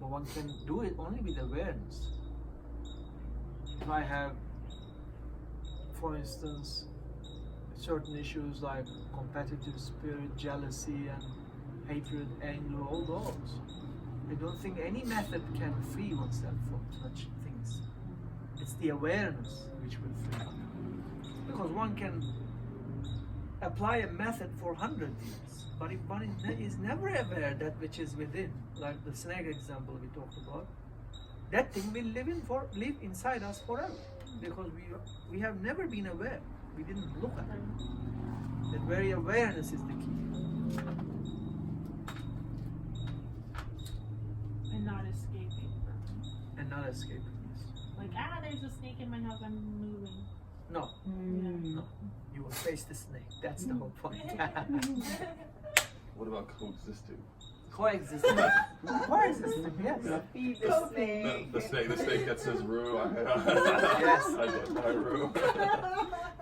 but one can do it only with awareness. If I have, for instance, certain issues like competitive spirit, jealousy and hatred, anger, all those, I don't think any method can free oneself from such things. It's the awareness which will free one. Because one can apply a method for 100 years, but if one is never aware that which is within, like the snake example we talked about, that thing will live inside us forever. Because we have never been aware. We didn't look at it. That very awareness is the key. And not escaping from it. And not escaping. Like, there's a snake in my house, I'm moving. No. No. You will face the snake. That's the whole point. What about coexisting? Coexisting. Coexisting, yes. Feed the snake. The snake gets his rue. Yes. I get my rue.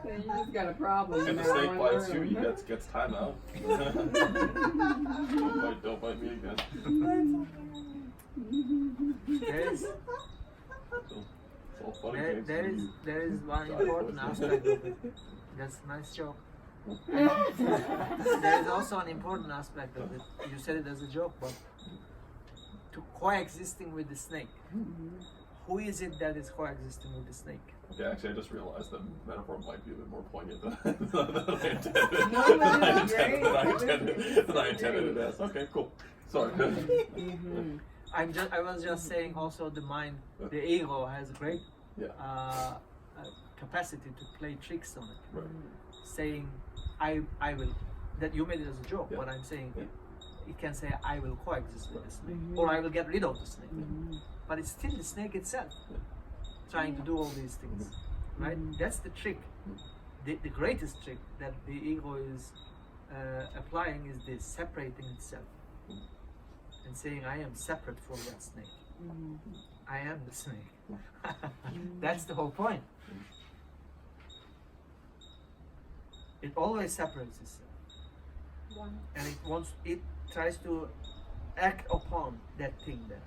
Then you just got a problem. And the now snake on bites your you, he own. gets time out. Don't bite me again. There is, It's all funny games. there is one important aspect of it. That's a nice joke. There is also an important aspect of it. You said it as a joke, but to coexisting with the snake. Who is it that is coexisting with the snake? Okay, actually, I just realized that metaphor might be a bit more poignant than I intended. No, that's Than I intended it as. Okay, cool. Sorry. I was just saying also the mind, the ego has a great capacity to play tricks on it. Right. Saying, I will, that you made it as a joke, but I'm saying it can say, I will coexist with the snake, or I will get rid of the snake. But it's still the snake itself trying to do all these things, right? That's the trick. The greatest trick that the ego is applying is this, separating itself and saying, I am separate from that snake. I am the snake. That's the whole point. It always separates itself, and it tries to act upon that thing there.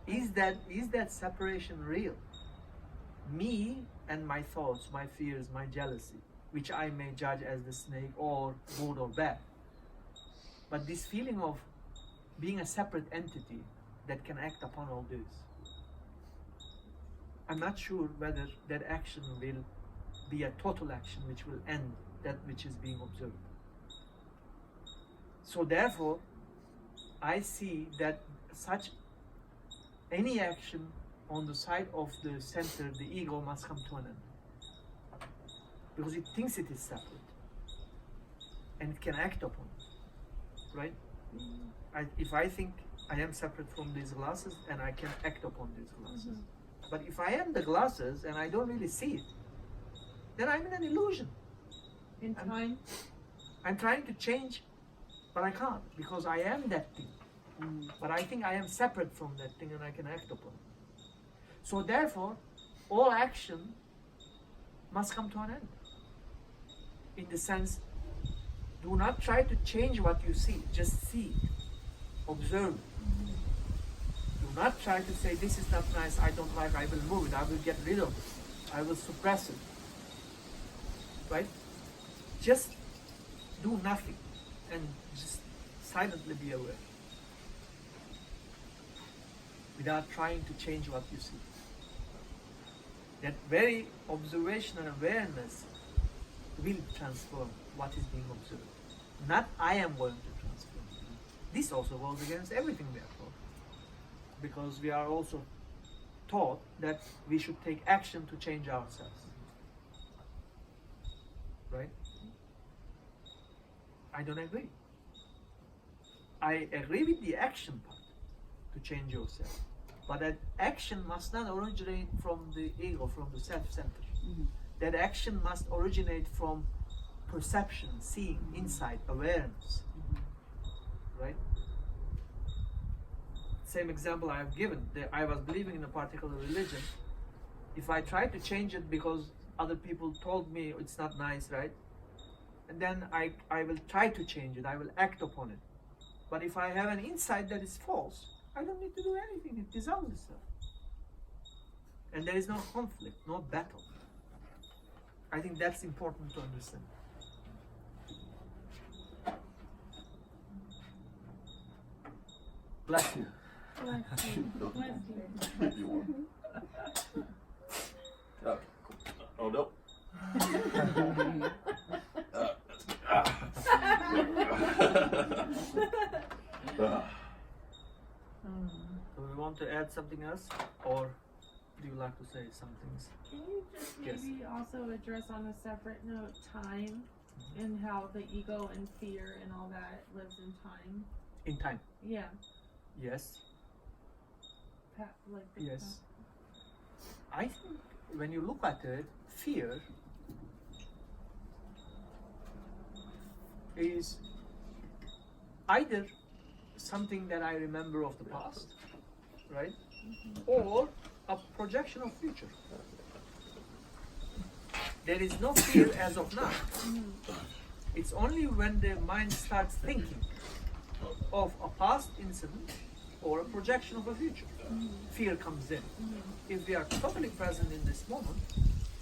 Is that separation real? Me and my thoughts, my fears, my jealousy, which I may judge as the snake or good or bad. But this feeling of being a separate entity that can act upon all this, I'm not sure whether that action will be a total action which will end that which is being observed. So therefore, I see that any action on the side of the center, the ego, must come to an end. Because it thinks it is separate. And it can act upon it. Right? If I think I am separate from these glasses, and I can act upon these glasses. But if I am the glasses and I don't really see it, then I'm in an illusion. In time. I'm trying to change, but I can't because I am that thing. But I think I am separate from that thing and I can act upon it. So therefore, all action must come to an end. In the sense, do not try to change what you see, just see it, observe it. Do not try to say, this is not nice, I don't like, I will move it, I will get rid of it, I will suppress it. Right? Just do nothing and just silently be aware without trying to change what you see. That very observation and awareness will transform what is being observed. Not I am going to transform. This also goes against everything we are taught. Because we are also taught that we should take action to change ourselves. Right? I don't agree. I agree with the action part to change yourself. But that action must not originate from the ego, from the self-center. That action must originate from perception, seeing, insight, awareness. Right? Same example I have given. I was believing in a particular religion. If I try to change it because other people told me it's not nice, right? And then I will try to change it. I will act upon it. But if I have an insight that is false, I don't need to do anything. It dissolves itself. And there is no conflict, no battle. I think that's important to understand. Bless you. Bless you. Bless you. Oh no. Do we want to add something else, or do you like to say some things? Can you just Yes. maybe also address on a separate note time and how the ego and fear and all that lives in time? In time. Yeah. Yes. Like the Yes. I think when you look at it, fear is either something that I remember of the past, right? Or a projection of future. There is no fear as of now. It's only when the mind starts thinking of a past incident or a projection of a future, fear comes in. If we are totally present in this moment,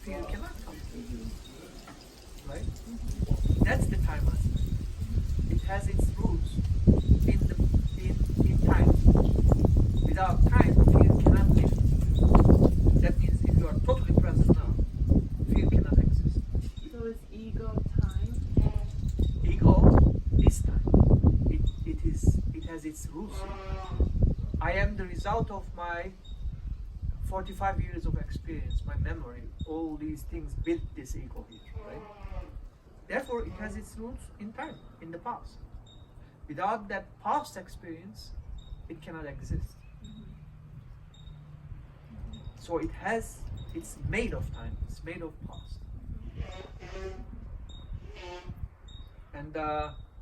fear cannot come in. Right? That's the time aspect. It has its roots in time. Without time, fear cannot live. That means if you are totally present now, fear cannot exist. So is ego time? Ego is time. It has its roots. I am the result of my 45 years of experience, my memory, all these things built this ego here, right? Therefore, it has its roots in time, in the past. Without that past experience, it cannot exist. So it's made of time, it's made of past. And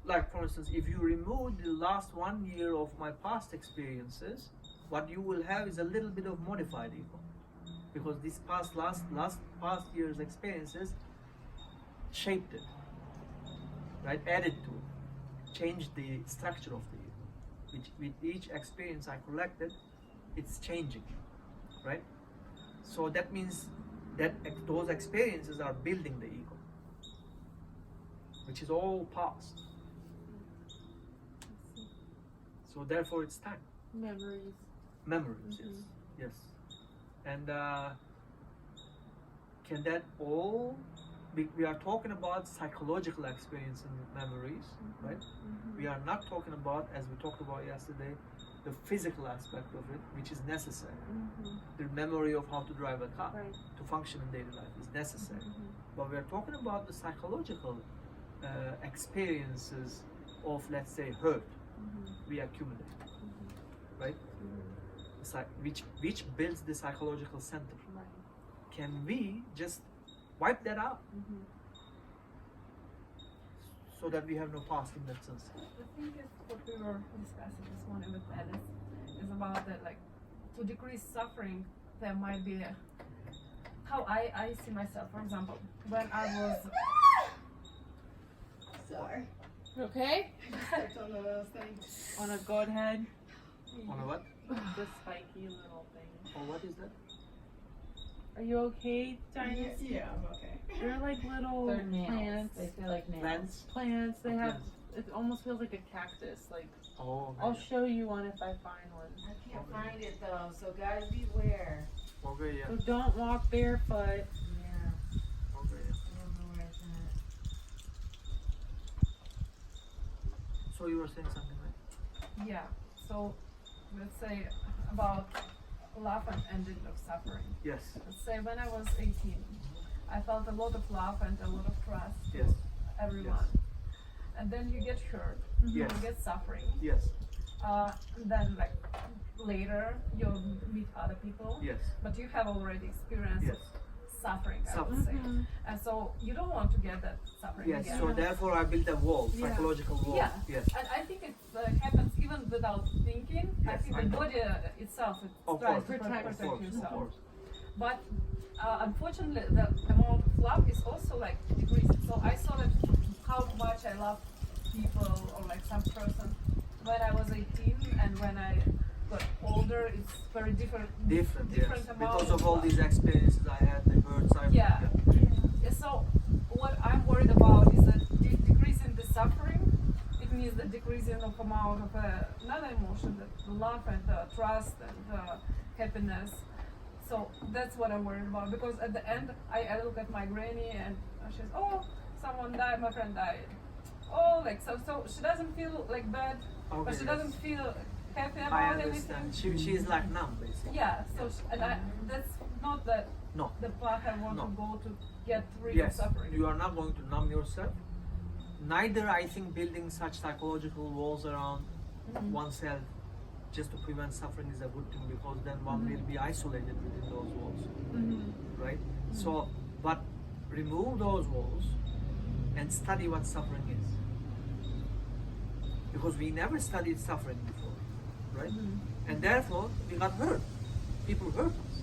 like for instance, if you remove the last 1 year of my past experiences, what you will have is a little bit of modified ego. Because this past year's experiences shaped it, right? Added to it, changed the structure of the ego. Which with each experience I collected, it's changing, right? So that means that those experiences are building the ego, which is all past. So therefore it's time. Memories. Memories, yes. And can that all we are talking about psychological experience and memories, right? We are not talking about, as we talked about yesterday, the physical aspect of it, which is necessary. The memory of how to drive a car, Right. to function in daily life is necessary. But we are talking about the psychological experiences of, let's say, hurt we accumulate, right? which builds the psychological center. Right. Can we just wipe that out Mm-hmm. so that we have no past in that sense? The thing is, what we were discussing this morning with Alice is about that, like, to decrease suffering, there might be how I see myself. For example, when I was Sorry. Okay. Stepped on those things. On a goat head. On a what? The spiky little thing. Or what is that? Are you okay, Dinus? Yeah, I'm okay. They're like little They're nails. plants. They feel like nails. Plants? Plants. They have. Plants. It almost feels like a cactus. Like Oh, I'll okay. show you one if I find one. I can't find it though, so guys beware. Okay, yeah. So don't walk barefoot. Yeah, Okay, yeah. I don't know where it's at. So you were saying something, right? yeah. So let's say about love and ending of suffering. Yes. Let's say when I was 18, I felt a lot of love and a lot of trust Yes. to everyone. And then you get hurt, Yes. you get suffering. Yes. And then like later you'll meet other people, Yes. but you have already experienced Yes. suffering, I would Suffering. say. Mhm. And so you don't want to get that suffering Yes. again. So therefore, I built a wall, Yeah. psychological wall. Yeah. Yes. And I think it happens even without thinking. I Yes, think I the know. body itself it Of tries course. to Protect Of protect course. Of yourself. course. But unfortunately, the amount of love is also like decreasing. So I saw that how much I love people or like some person when I was 18 and when I got older, it's very different. Different. Yes. amount Because of all love. these experiences I had, the hurts I. Yeah. Yeah, so what I'm worried about is that decreasing the suffering, it means the decreasing of amount of another emotion, the love and trust and happiness. So that's what I'm worried about, because at the end I look at my granny and she's, oh, someone died, my friend died. Oh, like so she doesn't feel like bad, Okay, but she yes. doesn't feel happy I about understand. anything. She's like numb, basically. Yeah, so that's not the No. the path I want No. to go to get rid Yes. of suffering. You are not going to numb yourself. Neither, I think, building such psychological walls around Mhm. oneself just to prevent suffering is a good thing, because then one will be isolated within those walls, Mhm. right? So, but remove those walls and study what suffering is, because we never studied suffering before, right? Mhm. And therefore we got hurt. People hurt us,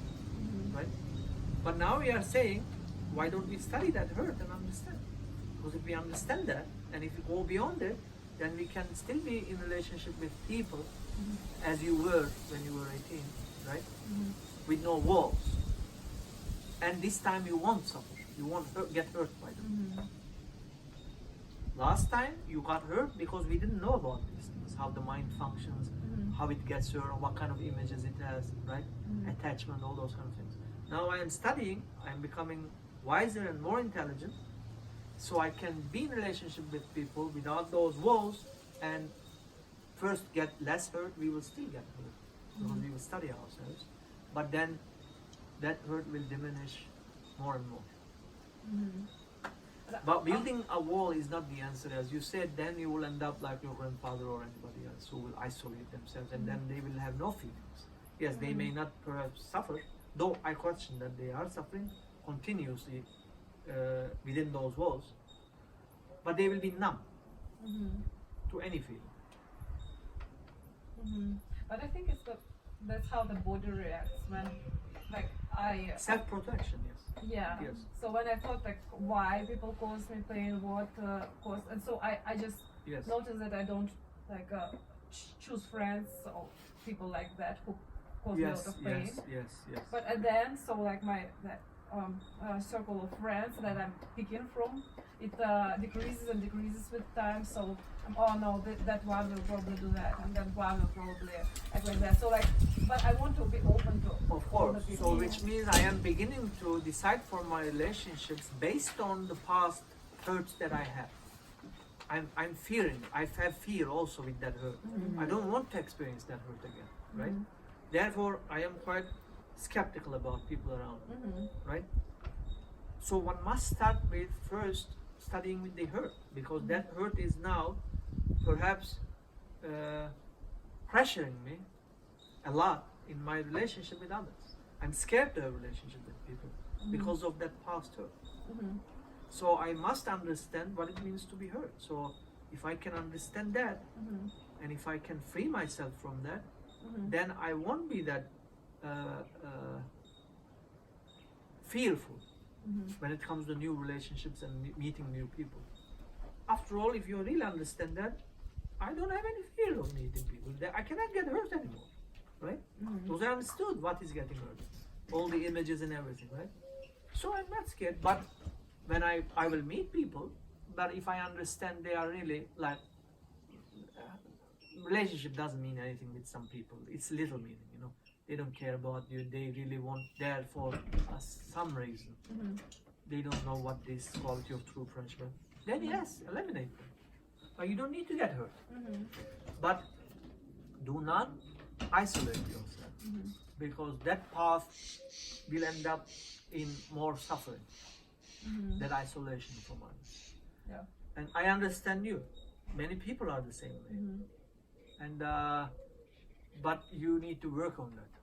right? But now we are saying, why don't we study that hurt and understand? Because if we understand that, and if we go beyond it, then we can still be in relationship with people as you were when you were 18, right? With no walls. And this time you won't suffer. You won't get hurt by them. Last time you got hurt because we didn't know about these things, how the mind functions, how it gets hurt, what kind of images it has, right? Attachment, all those kind of things. Now I am studying, I am becoming wiser and more intelligent, so I can be in relationship with people without those walls, and first get less hurt. We will still get hurt because we will study ourselves, but then that hurt will diminish more and more. But building a wall is not the answer, as you said. Then you will end up like your grandfather or anybody else who will isolate themselves, and then they will have no feelings. Yes, they may not perhaps suffer, though I question that they are suffering continuously within those walls, but they will be numb to any feeling. But I think that's how the body reacts when, like, Self-protection, yes. yeah. Yes. So when I thought like why people cause me pain, what cause, and so I just Yes. noticed that I don't like choose friends or people like that who cause me a lot Yes, of pain. yes. But at the end, so like that circle of friends that I'm picking from, it decreases and decreases with time. So oh no, that one will probably do that, and that one will probably act like that. So like, but I want to be open to Of all the course. people. So which means I am beginning to decide for my relationships based on the past hurts that I have. I'm fearing. I have fear also with that hurt. I don't want to experience that hurt again, right? Therefore, I am quite skeptical about people around me, right? So one must start with first studying with the hurt, because that hurt is now perhaps pressuring me a lot in my relationship with others. I'm scared to have a relationship with people because of that past hurt. Mhm. So I must understand what it means to be hurt. So if I can understand that, Mhm. and if I can free myself from that, Mhm. then I won't be that fearful Mhm. when it comes to new relationships and meeting new people. After all, if you really understand that, I don't have any fear of meeting people. I cannot get hurt anymore, right? Mhm. Because I understood what is getting hurt, all the images and everything, right? So I'm not scared. But when I will meet people, but if I understand they are really like, relationship doesn't mean anything with some people. It's little meaning, you know. They don't care about you. They really want there for some reason. Mhm. They don't know what is quality of true friendship. Then yes, eliminate them. But you don't need to get hurt. Mhm. But do not isolate yourself, Mhm. because that path will end up in more suffering. Mhm. That isolation from others. Yeah. And I understand you. Many people are the same way. Mhm. And but you need to work on that,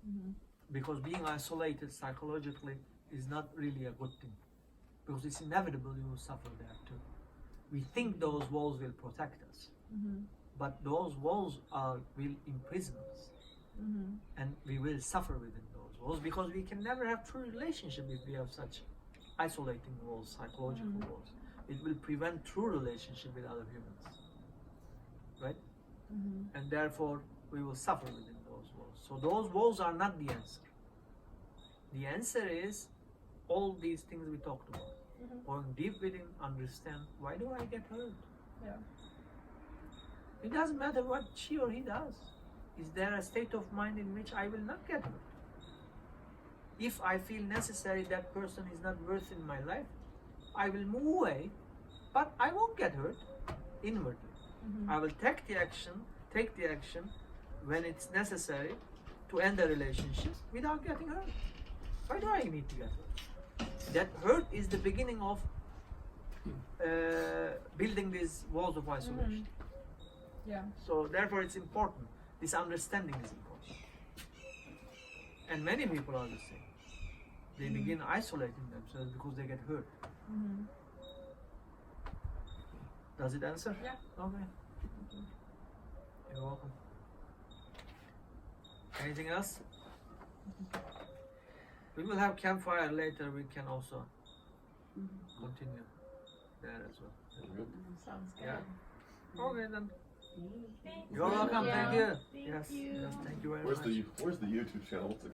Mhm. because being isolated psychologically is not really a good thing, because it's inevitable you will suffer there too. We think those walls will protect us, Mhm. but those walls will imprison us, Mhm. and we will suffer within those walls, because we can never have true relationship if we have such isolating walls, psychological walls. It will prevent true relationship with other humans, right? Mhm. And therefore we will suffer within those walls. So those walls are not the answer. The answer is all these things we talked about. Mhm. Going deep within, understand, why do I get hurt? Yeah. It doesn't matter what she or he does. Is there a state of mind in which I will not get hurt? If I feel necessary that person is not worth in my life, I will move away, but I won't get hurt inwardly. Mhm. I will take the action when it's necessary to end the relationship without getting hurt. Why do I need to get hurt? That hurt is the beginning of building these walls of isolation. Yeah. So therefore it's important. This understanding is important. And many people are the same. They begin isolating themselves because they get hurt. Mhm. Does it answer? Yeah. Okay. You're welcome. Anything else? We will have campfire later. We can also continue there as well. Sounds good. Yeah. Okay then. Thank You're you. welcome. Thank you. Thank Yes. you. Yes. Thank you very Where's much. the YouTube channel? What's it